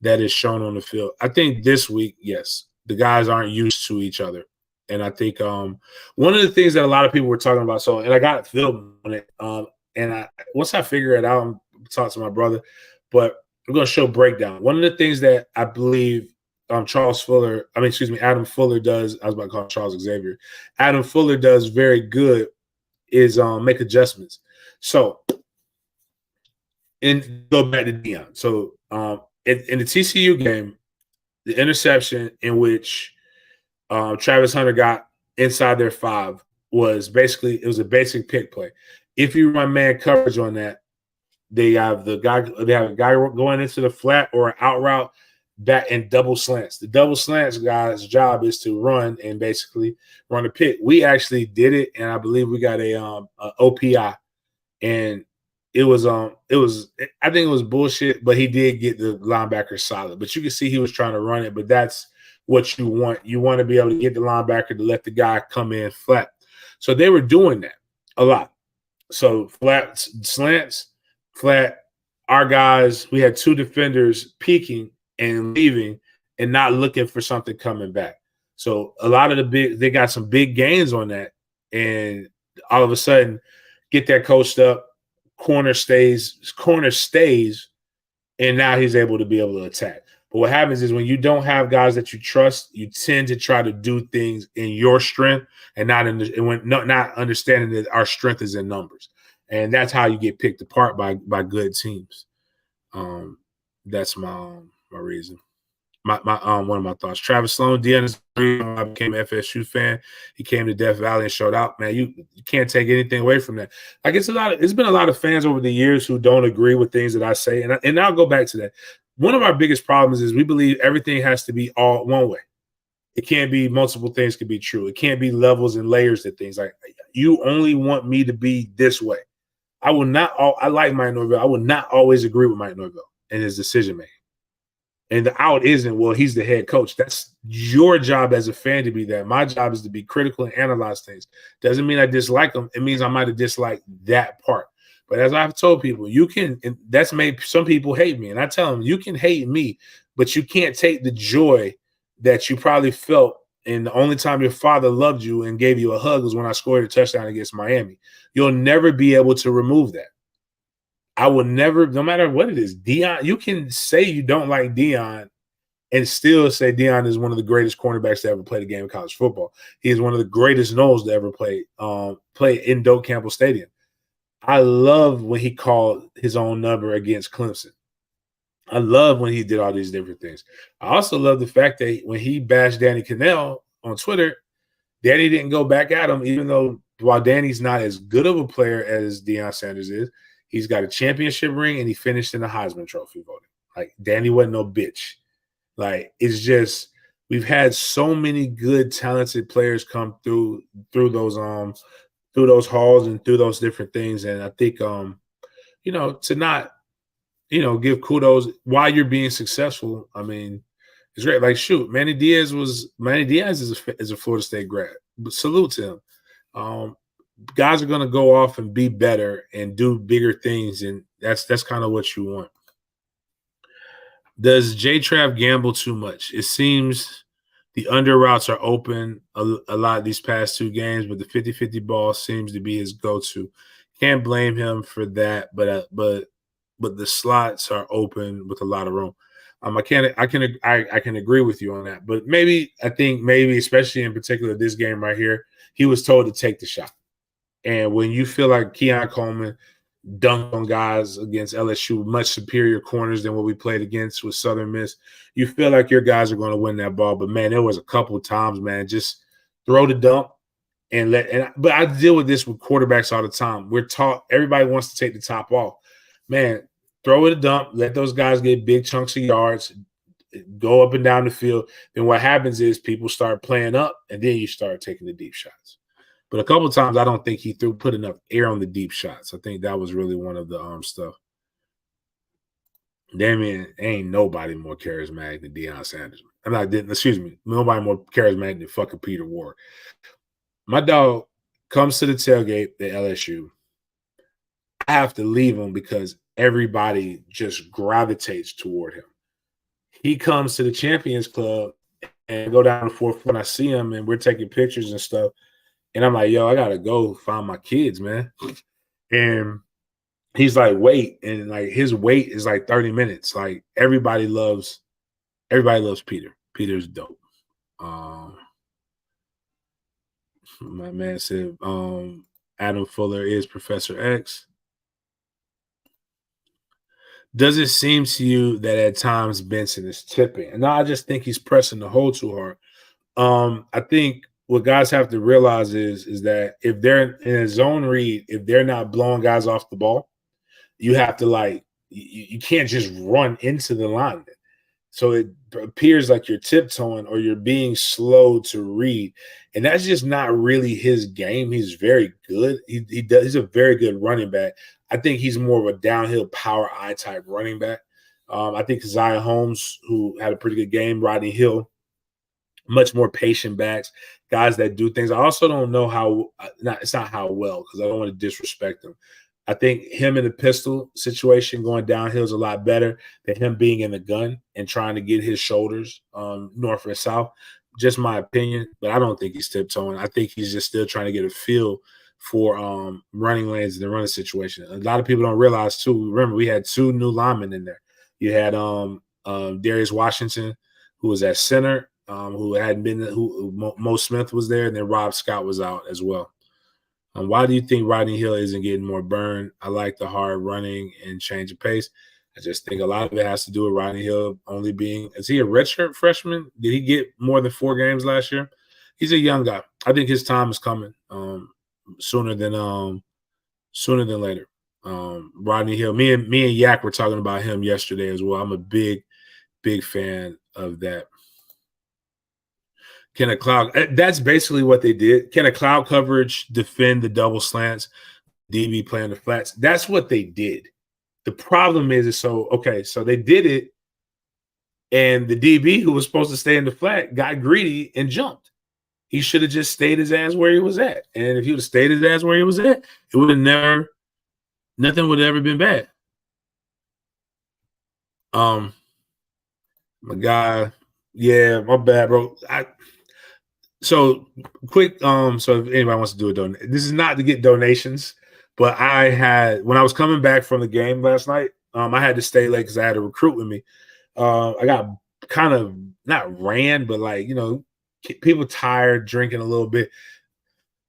that is shown on the field? I think this week, yes, the guys aren't used to each other. And I think one of the things that a lot of people were talking about, and I got film on it, and once I figure it out, I'm talk to my brother, but I'm going to show breakdown. One of the things that I believe Adam Fuller does, I was about to call him Charles Xavier, Adam Fuller does very good is make adjustments. So, and go back to Deion. So, in the TCU game, the interception in which Travis Hunter got inside their 5 was basically a basic pick play. If you run man coverage on that, they have a guy going into the flat or an out route back and double slants. The double slants guy's job is to run and basically run a pick. We actually did it, and I believe we got a OPI, and I think it was bullshit, but he did get the linebacker solid. But you can see he was trying to run it, but that's what you want. You want to be able to get the linebacker to let the guy come in flat. So they were doing that a lot. So flat slants, flat. Our guys, we had 2 defenders peeking and leaving and not looking for something coming back. So a lot of they got some big gains on that. And all of a sudden get that coached up, corner stays, and now he's able to attack. But what happens is when you don't have guys that you trust, you tend to try to do things in your strength and not understanding that our strength is in numbers. And that's how you get picked apart by good teams. That's my reason. My one of my thoughts. Travis Sloan, Deion is the reason why I became an FSU fan. He came to Death Valley and showed out. Man, you can't take anything away from that. Like it's been a lot of fans over the years who don't agree with things that I say, and I'll go back to that. One of our biggest problems is we believe everything has to be all one way. It can't be multiple things can be true. It can't be levels and layers of things. Like you only want me to be this way. I will not. I like Mike Norvell. I will not always agree with Mike Norvell and his decision making. And the out isn't, well, he's the head coach. That's your job as a fan to be that. My job is to be critical and analyze things. Doesn't mean I dislike them. It means I might have disliked that part. But as I've told people, and that's made some people hate me. And I tell them, you can hate me, but you can't take the joy that you probably felt. And the only time your father loved you and gave you a hug was when I scored a touchdown against Miami. You'll never be able to remove that. I will never, no matter what it is, Deion, you can say you don't like Deion and still say Deion is one of the greatest cornerbacks to ever play the game of college football. He is one of the greatest nose to ever play in Doak Campbell Stadium. I love when he called his own number against Clemson. I love when he did all these different things. I also love the fact that when he bashed Danny Cannell on Twitter, Danny didn't go back at him, even though while Danny's not as good of a player as Deion Sanders is, he's got a championship ring and he finished in the Heisman Trophy voting. Like Danny wasn't no bitch. Like it's just we've had so many good, talented players come through those halls and through those different things. And I think to not give kudos while you're being successful. I mean, it's great. Like shoot, Manny Diaz is a Florida State grad. But salute to him. Guys are going to go off and be better and do bigger things, and that's kind of what you want. Does J-Trav gamble too much? It seems the under routes are open a lot these past 2 games, but the 50-50 ball seems to be his go-to. Can't blame him for that, but the slots are open with a lot of room. I can agree with you on that, but maybe especially in particular this game right here, he was told to take the shot. And when you feel like Keon Coleman dunked on guys against LSU, much superior corners than what we played against with Southern Miss, you feel like your guys are going to win that ball. But, man, there was a couple of times, man, just throw the dump but I deal with this with quarterbacks all the time. We're taught everybody wants to take the top off. Man, throw it a dump, let those guys get big chunks of yards, go up and down the field. Then what happens is people start playing up, and then you start taking the deep shots. But a couple of times I don't think he put enough air on the deep shots. I think that was really one of the stuff. Damn, ain't nobody more charismatic than Deion Sanders. I'm not didn't excuse me. Nobody more charismatic than fucking Peter Ward. My dog comes to the tailgate at LSU. I have to leave him because everybody just gravitates toward him. He comes to the Champions Club and go down the fourth floor and I see him and we're taking pictures and stuff. And I'm like, yo, I gotta go find my kids, man. And he's like, wait. And like his wait is like 30 minutes. Like everybody loves Peter. Peter's dope. Um, my man said, Adam Fuller is Professor X. Does it seem to you that at times Benson is tipping? And no, I just think he's pressing the hole too hard. I think what guys have to realize is that if they're in a zone read, if they're not blowing guys off the ball, you have to like you can't just run into the lineman. So it appears like you're tiptoeing or you're being slow to read. And that's just not really his game. He's very good. He's a very good running back. I think he's more of a downhill power eye type running back. I think Zion Holmes, who had a pretty good game, Rodney Hill, much more patient backs, guys that do things. I also don't know how, it's not how well, because I don't want to disrespect them. I think him in the pistol situation going downhill is a lot better than him being in the gun and trying to get his shoulders north or south. Just my opinion, but I don't think he's tiptoeing. I think he's just still trying to get a feel for running lanes in the running situation. A lot of people don't realize too. Remember, we had two new linemen in there. You had Darius Washington, who was at center, who hadn't been. Who Mo Smith was there, and then Rob Scott was out as well. Why do you think Rodney Hill isn't getting more burn? I like the hard running and change of pace. I just think a lot of it has to do with Rodney Hill only being. Is he a redshirt freshman? Did he get more than 4 games last year? He's a young guy. I think his time is coming sooner than later. Rodney Hill. Me and Yak were talking about him yesterday as well. I'm a big fan of that. Can a cloud? That's basically what they did. Can a cloud coverage defend the double slants? DB playing the flats. That's what they did. The problem is so they did it, and the DB who was supposed to stay in the flat got greedy and jumped. He should have just stayed his ass where he was at. And if he would have stayed his ass where he was at, it would have nothing would have ever been bad. My guy, yeah, my bad, bro. So quick, so if anybody wants to do a donation, this is not to get donations, but I had when I was coming back from the game last night, I had to stay late because I had a recruit with me. I got kind of not ran, but like people tired, drinking a little bit,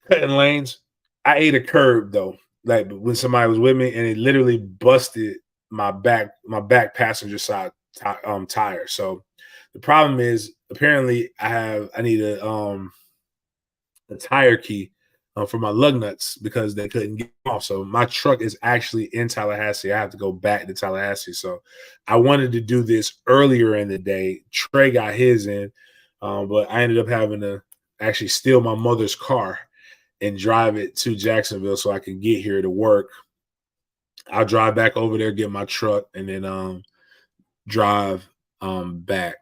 cutting lanes. I ate a curb though, like when somebody was with me, and it literally busted my back passenger side tire. So the problem is apparently I need a tire key for my lug nuts because they couldn't get off. So my truck is actually in Tallahassee. I have to go back to Tallahassee. So I wanted to do this earlier in the day. Trey got his in, but I ended up having to actually steal my mother's car and drive it to Jacksonville so I could get here to work. I'll drive back over there, get my truck, and then drive back.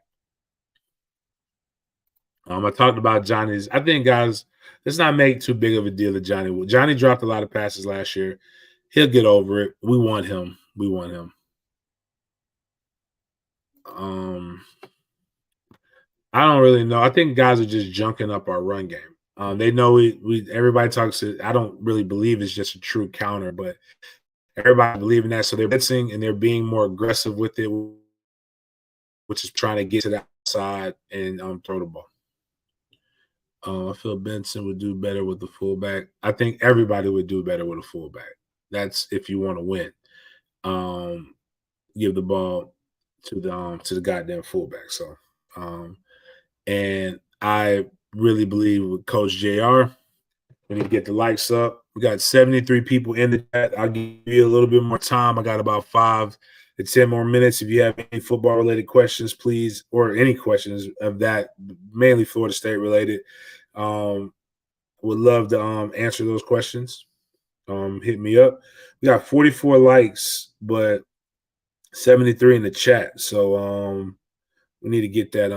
I talked about Johnny's. I think, guys, let's not make too big of a deal of Johnny. Johnny dropped a lot of passes last year. He'll get over it. We want him. I don't really know. I think guys are just junking up our run game. They know everybody talks it. I don't really believe it's just a true counter, but everybody believing that. So they're blitzing and they're being more aggressive with it, which is trying to get to the outside and throw the ball. I feel Benson would do better with the fullback. I think everybody would do better with a fullback. That's if you want to win. Give the ball to the goddamn fullback. So, and I really believe with Coach JR, we need to get the likes up. We got 73 people in the chat. I'll give you a little bit more time. I got about 5 to 10 more minutes. If you have any football related questions, please, or any questions of that, mainly Florida State related, would love to answer those questions. Hit me up. We got 44 likes, but 73 in the chat. So we need to get that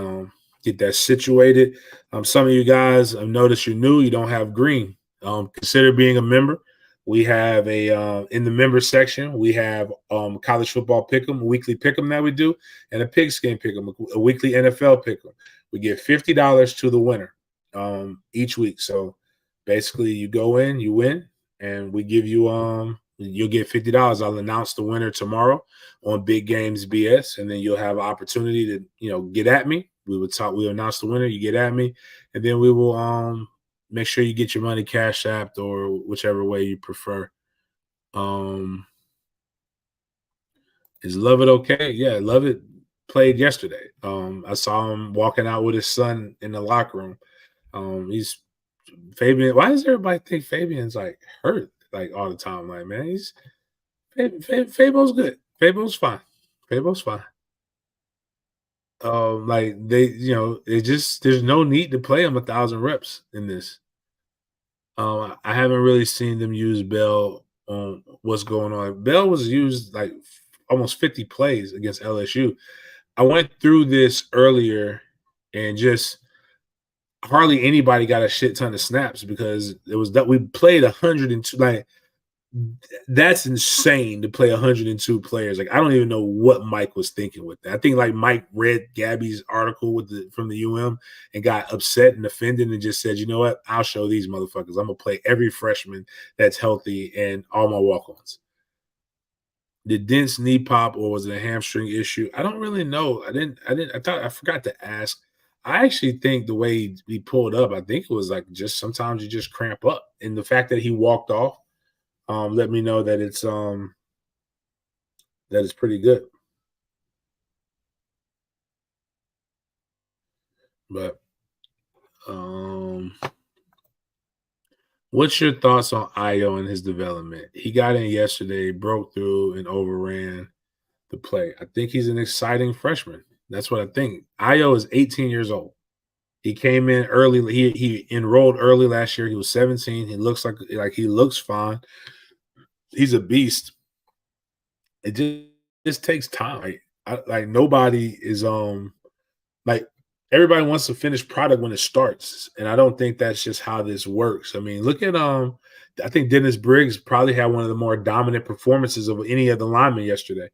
get that situated. Some of you guys, I've noticed you're new, you don't have green. Consider being a member. We have a in the member section, we have college football pick'em, a weekly pick'em that we do, and a pigskin pick'em, a weekly NFL pick'em. We give $50 to the winner each week. So basically, you go in, you win, and we give you you'll get $50. I'll announce the winner tomorrow on Big Games BS, and then you'll have an opportunity to get at me. We'll announce the winner, you get at me, and then we will make sure you get your money cash apped or whichever way you prefer. Um is Love It okay? Yeah, Love It played yesterday. I saw him walking out with his son in the locker room. He's Fabian. Why does everybody think Fabian's like hurt like all the time? Like, man, he's Fabo's good. Fabo's fine. Fabo's fine. Like they, it just there's no need to play him 1,000 reps in this. I haven't really seen them use Bell on what's going on. Bell was used like almost 50 plays against LSU. I went through this earlier and just hardly anybody got a shit ton of snaps because it was that we played 102. Like that's insane to play 102 players. Like I don't even know what Mike was thinking with that. I think like Mike read Gabby's article from the UM and got upset and offended and just said, you know what? I'll show these motherfuckers. I'm gonna play every freshman that's healthy and all my walk-ons. Did Dent's knee pop or was it a hamstring issue? I don't really know. I forgot to ask. I actually think the way he pulled up, I think it was like just sometimes you just cramp up. And the fact that he walked off let me know that it's pretty good. But um what's your thoughts on Io and his development? He got in yesterday, broke through and overran the play. I think he's an exciting freshman. That's what I think. Io is 18 years old. He came in early. He enrolled early last year. He was 17. He looks like he looks fine. He's a beast. It just takes time. Like nobody is like everybody wants to finish product when it starts, and I don't think that's just how this works. I mean, look at I think Dennis Briggs probably had one of the more dominant performances of any of the linemen yesterday,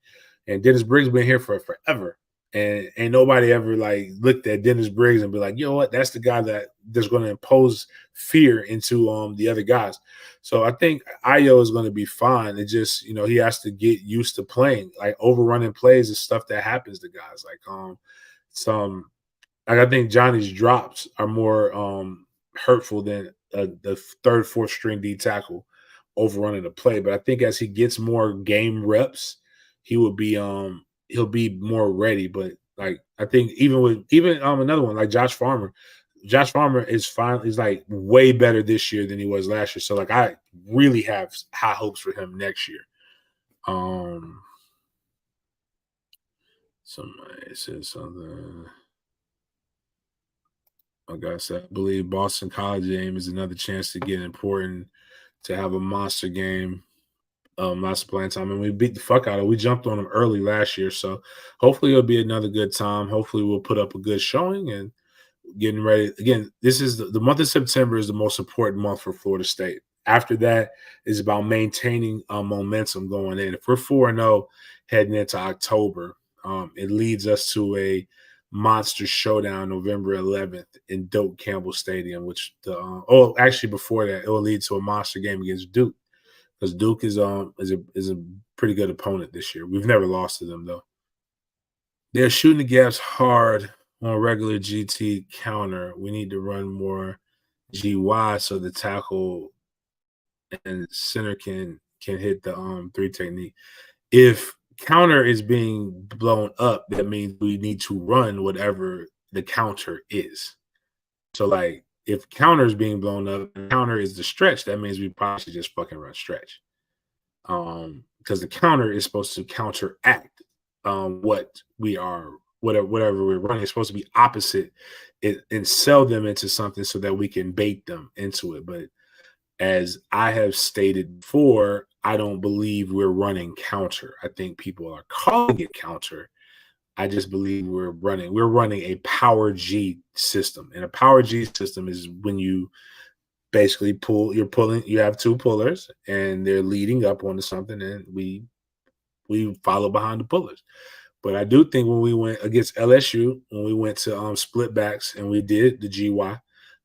and Dennis Briggs been here for forever, and ain't nobody ever like looked at Dennis Briggs and be like, you know what, that's the guy that's going to impose fear into the other guys. So I think Io is going to be fine. It just he has to get used to playing. Like overrunning plays is stuff that happens to guys. Like some like I think Johnny's drops are more hurtful than the third, fourth string D tackle overrunning the play. But I think as he gets more game reps, he will be he'll be more ready. But like I think even another one like Josh Farmer. Josh Farmer is fine. He's like way better this year than he was last year. So like I really have high hopes for him next year. Somebody said something. Like I said, I believe Boston College game is another chance to get important to have a monster game, monster playing time. And we beat the fuck out of it. We jumped on them early last year. So hopefully it'll be another good time. Hopefully we'll put up a good showing and getting ready. Again, this is the month of September is the most important month for Florida State. After that is about maintaining momentum going in. If we're 4-0 heading into October, it leads us to a monster showdown November 11th in Doak Campbell Stadium, which actually before that it will lead to a monster game against Duke because Duke is a pretty good opponent this year. We've never lost to them though. They're shooting the gaps hard on regular GT counter. We need to run more GY so the tackle and center can hit the three technique. If counter is being blown up, that means we need to run whatever the counter is. So like if counter is being blown up, counter is the stretch, that means we probably should just fucking run stretch. Because the counter is supposed to counteract what we are, whatever we're running. It's supposed to be opposite it and sell them into something so that we can bait them into it. But as I have stated before, I don't believe we're running counter. I think people are calling it counter. I just believe we're running a power G system. And a power G system is when you basically you have two pullers and they're leading up onto something, and we follow behind the pullers. But I do think when we went against LSU, when we went to split backs and we did the GY,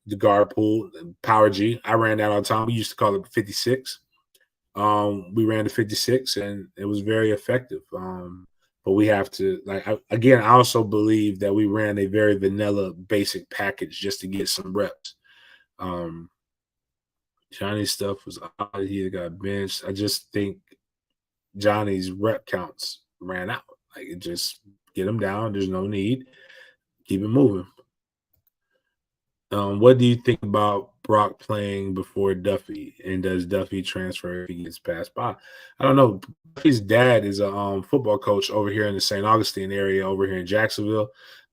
the guard pull, and power G, I ran that all the time. We used to call it 56. We ran the 56 and it was very effective. But we have to again, I also believe that we ran a very vanilla basic package just to get some reps. Um, Johnny's stuff was odd. He got benched. I just think Johnny's rep counts ran out. Like it just get him down. There's no need. Keep it moving. What do you think about Brock playing before Duffy? And does Duffy transfer if he gets passed by? I don't know. Duffy's dad is a football coach over here in the St. Augustine area, over here in Jacksonville.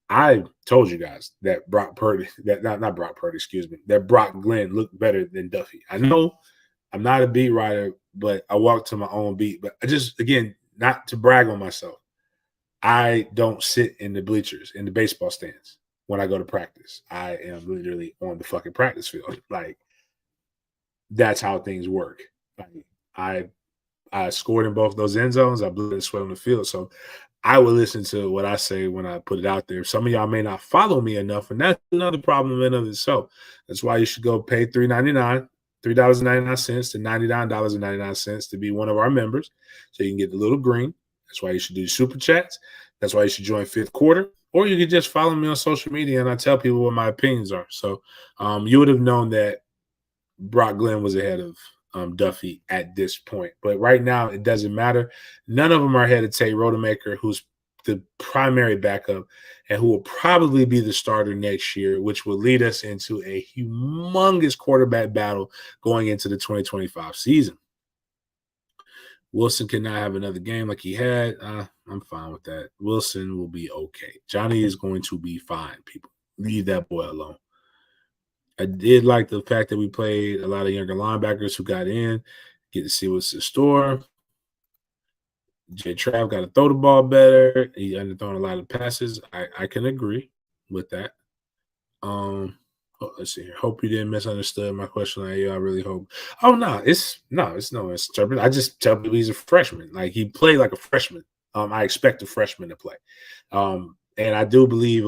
I told you guys that Brock Purdy, that not Brock Purdy, excuse me, that Brock Glenn looked better than Duffy. I know I'm not a beat writer, but I walk to my own beat. But I just, again, not to brag on myself, I don't sit in the bleachers in the baseball stands when I go to practice. I am literally on the fucking practice field. Like that's how things work. Like, I I scored in both those end zones. I blew and sweat on the field. So I would listen to what I say when I put it out there. Some of y'all may not follow me enough, and that's another problem in of itself. That's why you should go pay $3.99 to $99.99 to be one of our members, so you can get the little green. That's why you should do super chats. That's why you should join fifth quarter, or you can just follow me on social media, and I tell people what my opinions are. So you would have known that Brock Glenn was ahead of Duffy at this point. But right now, it doesn't matter. None of them are ahead of Tate Rodemaker, who's the primary backup and who will probably be the starter next year, which will lead us into a humongous quarterback battle going into the 2025 season. Wilson cannot have another game like he had. I'm fine with that. Wilson will be okay. Johnny is going to be fine, people. Leave that boy alone. I did like the fact that we played a lot of younger linebackers who got in, get to see what's in store. Jay Trav got to throw the ball better. He underthrown a lot of passes. I can agree with that. Let's see here. Hope you didn't misunderstand my question. I really hope. Oh no, it's no misinterpretation. I just tell people he's a freshman. Like he played like a freshman. I expect a freshman to play. And I do believe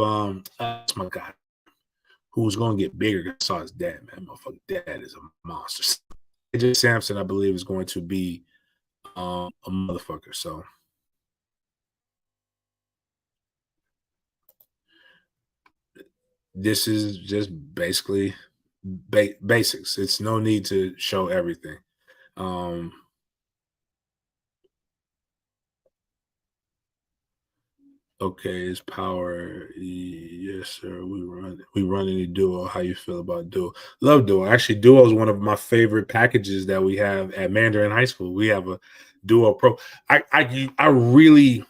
that's my guy who's going to get bigger. I saw his dad, man. Motherfucker, dad is a monster. AJ Sampson, I believe, is going to be a motherfucker. So this is just basically basics. It's no need to show everything. Okay, it's power. Yes, sir. We run any duo. How you feel about duo? Love duo. Actually, duo is one of my favorite packages that we have at Mandarin High School. We have a duo pro. I really,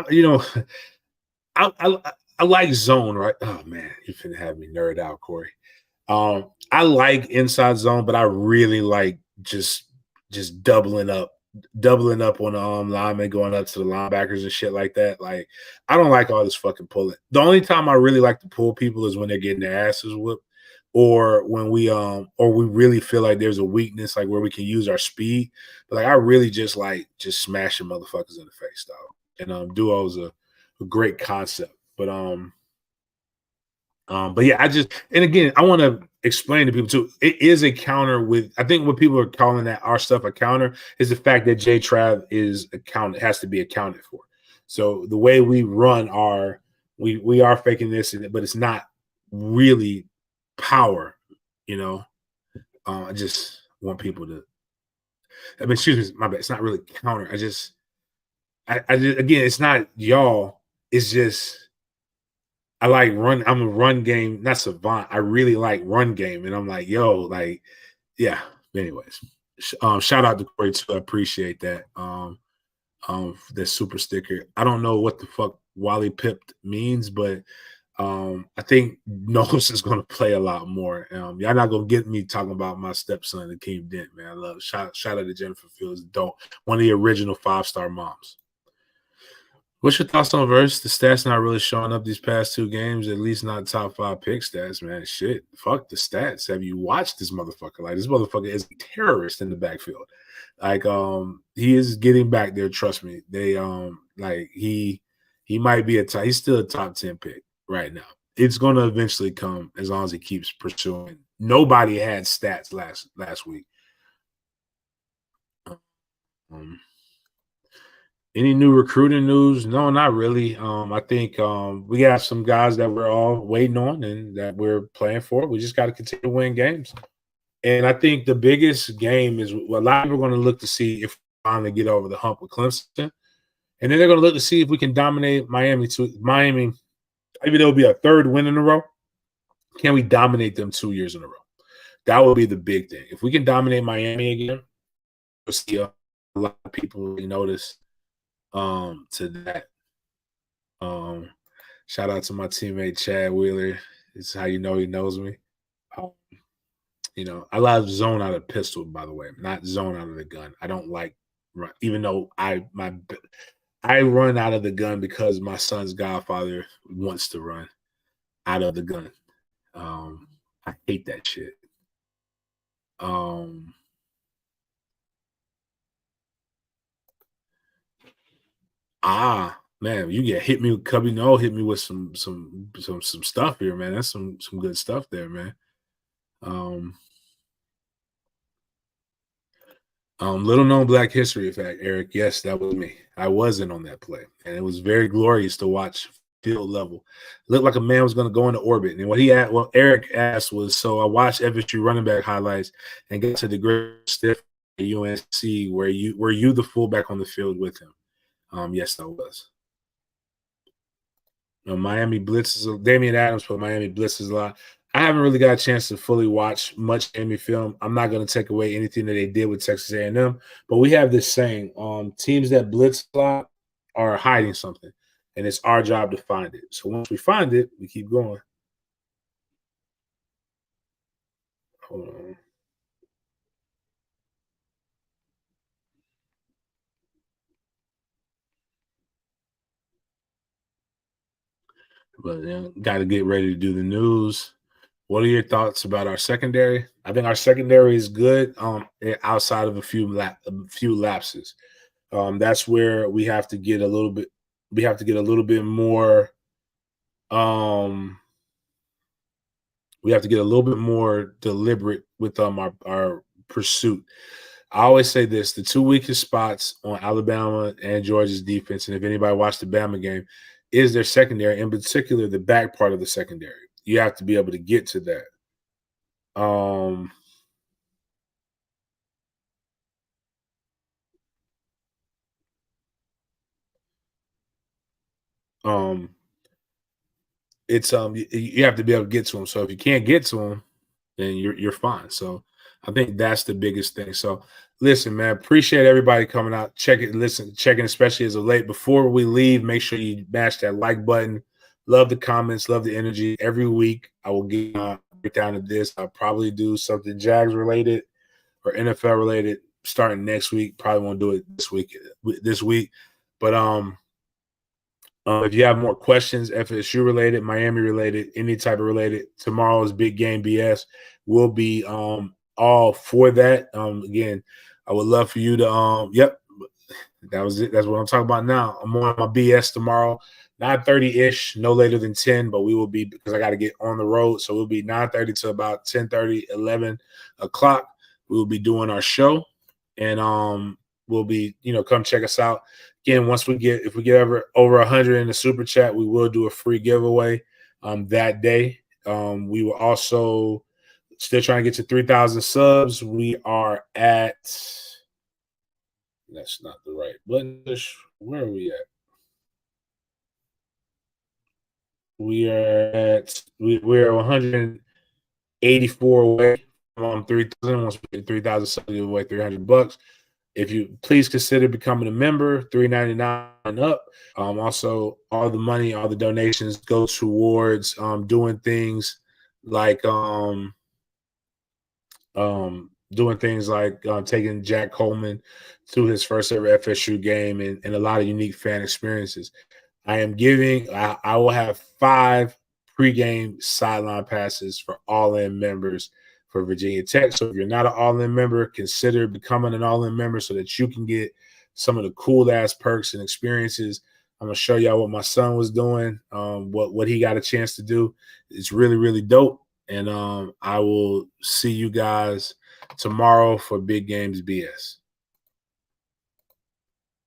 you know, I like zone, right? Oh man, you're finna have me nerd out, Corey. I like inside zone, but I really like just doubling up on the linemen, going up to the linebackers and shit like that. Like, I don't like all this fucking pulling. The only time I really like to pull people is when they're getting their asses whooped, or when we really feel like there's a weakness, like where we can use our speed. But like, I really just like just smashing motherfuckers in the face, dog. And duo is a great concept, but yeah, and again, I want to explain to people too. It is a counter with. I think what people are calling that our stuff a counter is the fact that J Trav has to be accounted for. So the way we run we are faking this, but it's not really power. You know, I just want people to. I mean, excuse me, my bad. It's not really counter. Again, it's not y'all. It's just. I like run. I'm a run game, not savant. I really like run game, and I'm like, yo, like, yeah. Anyways, shout out to Corey too. I appreciate that. That super sticker. I don't know what the fuck Wally Pipped means, but I think Nose is gonna play a lot more. Y'all not gonna get me talking about my stepson, Akeem Dent, man. I love shout out to Jennifer Fields, dope. One of the original 5-star moms. What's your thoughts on verse? The stats not really showing up these past two games, at least not top five pick stats, man. Shit. Fuck the stats. Have you watched this motherfucker? Like this motherfucker is a terrorist in the backfield. Like he is getting back there, trust me. They like he might be he's still a top 10 pick right now. It's gonna eventually come as long as he keeps pursuing. Nobody had stats last week. Um, Any new recruiting news? No, not really. I think we have some guys that we're all waiting on and that we're playing for. We just got to continue to win games. And I think the biggest game is what a lot of people are going to look to see if we finally get over the hump with Clemson. And then they're going to look to see if we can dominate Miami. Miami, maybe there'll be a third win in a row. Can we dominate them 2 years in a row? That will be the big thing. If we can dominate Miami again, we'll see a lot of people notice to that. Um, Shout out to my teammate Chad Wheeler. It's how you know he knows me. Um, I love zone out of pistol, by the way, not zone out of the gun. I don't like run, even though I run out of the gun because my son's godfather wants to run out of the gun. I hate that shit. Um, Man, you get hit me with Cubby No, hit me with some stuff here, man. That's some good stuff there, man. Um, Little known Black history fact, Eric. Yes, that was me. I wasn't on that play, and it was very glorious to watch field level. Looked like a man was going to go into orbit. And what Eric asked was, so I watched FSU running back highlights and got to the great stiff at UNC. Were you the fullback on the field with him? Yes, I was. Miami blitzes. Damian Adams put Miami blitzes a lot. I haven't really got a chance to fully watch much Miami film. I'm not going to take away anything that they did with Texas A&M, but we have this saying: teams that blitz a lot are hiding something, and it's our job to find it. So once we find it, we keep going. Hold on. But got to get ready to do the news. What are your thoughts about our secondary? I think our secondary is good. Outside of a few lapses, that's where we have to get a little bit. We have to get a little bit more. Um, we have to get a little bit more deliberate with our pursuit. I always say this: the two weakest spots on Alabama and Georgia's defense, and if anybody watched the Bama game, is their secondary, in particular the back part of the secondary. You have to be able to get to that. Um, um, it's you have to be able to get to them. So if you can't get to them, then you're fine. So I think that's the biggest thing. So listen, man, appreciate everybody coming out, checking, especially as of late. Before we leave, make sure you mash that like button. Love the comments, love the energy. Every week I will get breakdown of this. I'll probably do something Jags related or NFL related starting next week. Probably won't do it this week. But if you have more questions, FSU related, Miami related, any type of related, tomorrow's big game BS will be all for that. Again, I would love for you to yep, that was it. That's what I'm talking about now. I'm on my BS tomorrow, 9:30-ish, no later than 10, but we will be, because I got to get on the road. So we'll be 9:30 to about 10:30, 11 o'clock. We will be doing our show, and we'll be, come check us out. Again, if we get over 100 in the super chat, we will do a free giveaway that day. We will also still trying to get to 3,000 subs. We are at, that's not the right button. Where are we at? We're 184 away from 3,000. Once we get 3,000 subs, we give away $300. If you please consider becoming a member, $3.99 up. Also, all the money, all the donations go towards doing things like doing things like taking Jack Coleman to his first ever FSU game and a lot of unique fan experiences. I will have 5 pregame sideline passes for all-in members for Virginia Tech. So if you're not an all-in member, consider becoming an all-in member so that you can get some of the cool ass perks and experiences. I'm gonna show y'all what my son was doing, what he got a chance to do. It's really, really dope. And I will see you guys tomorrow for Big Games BS.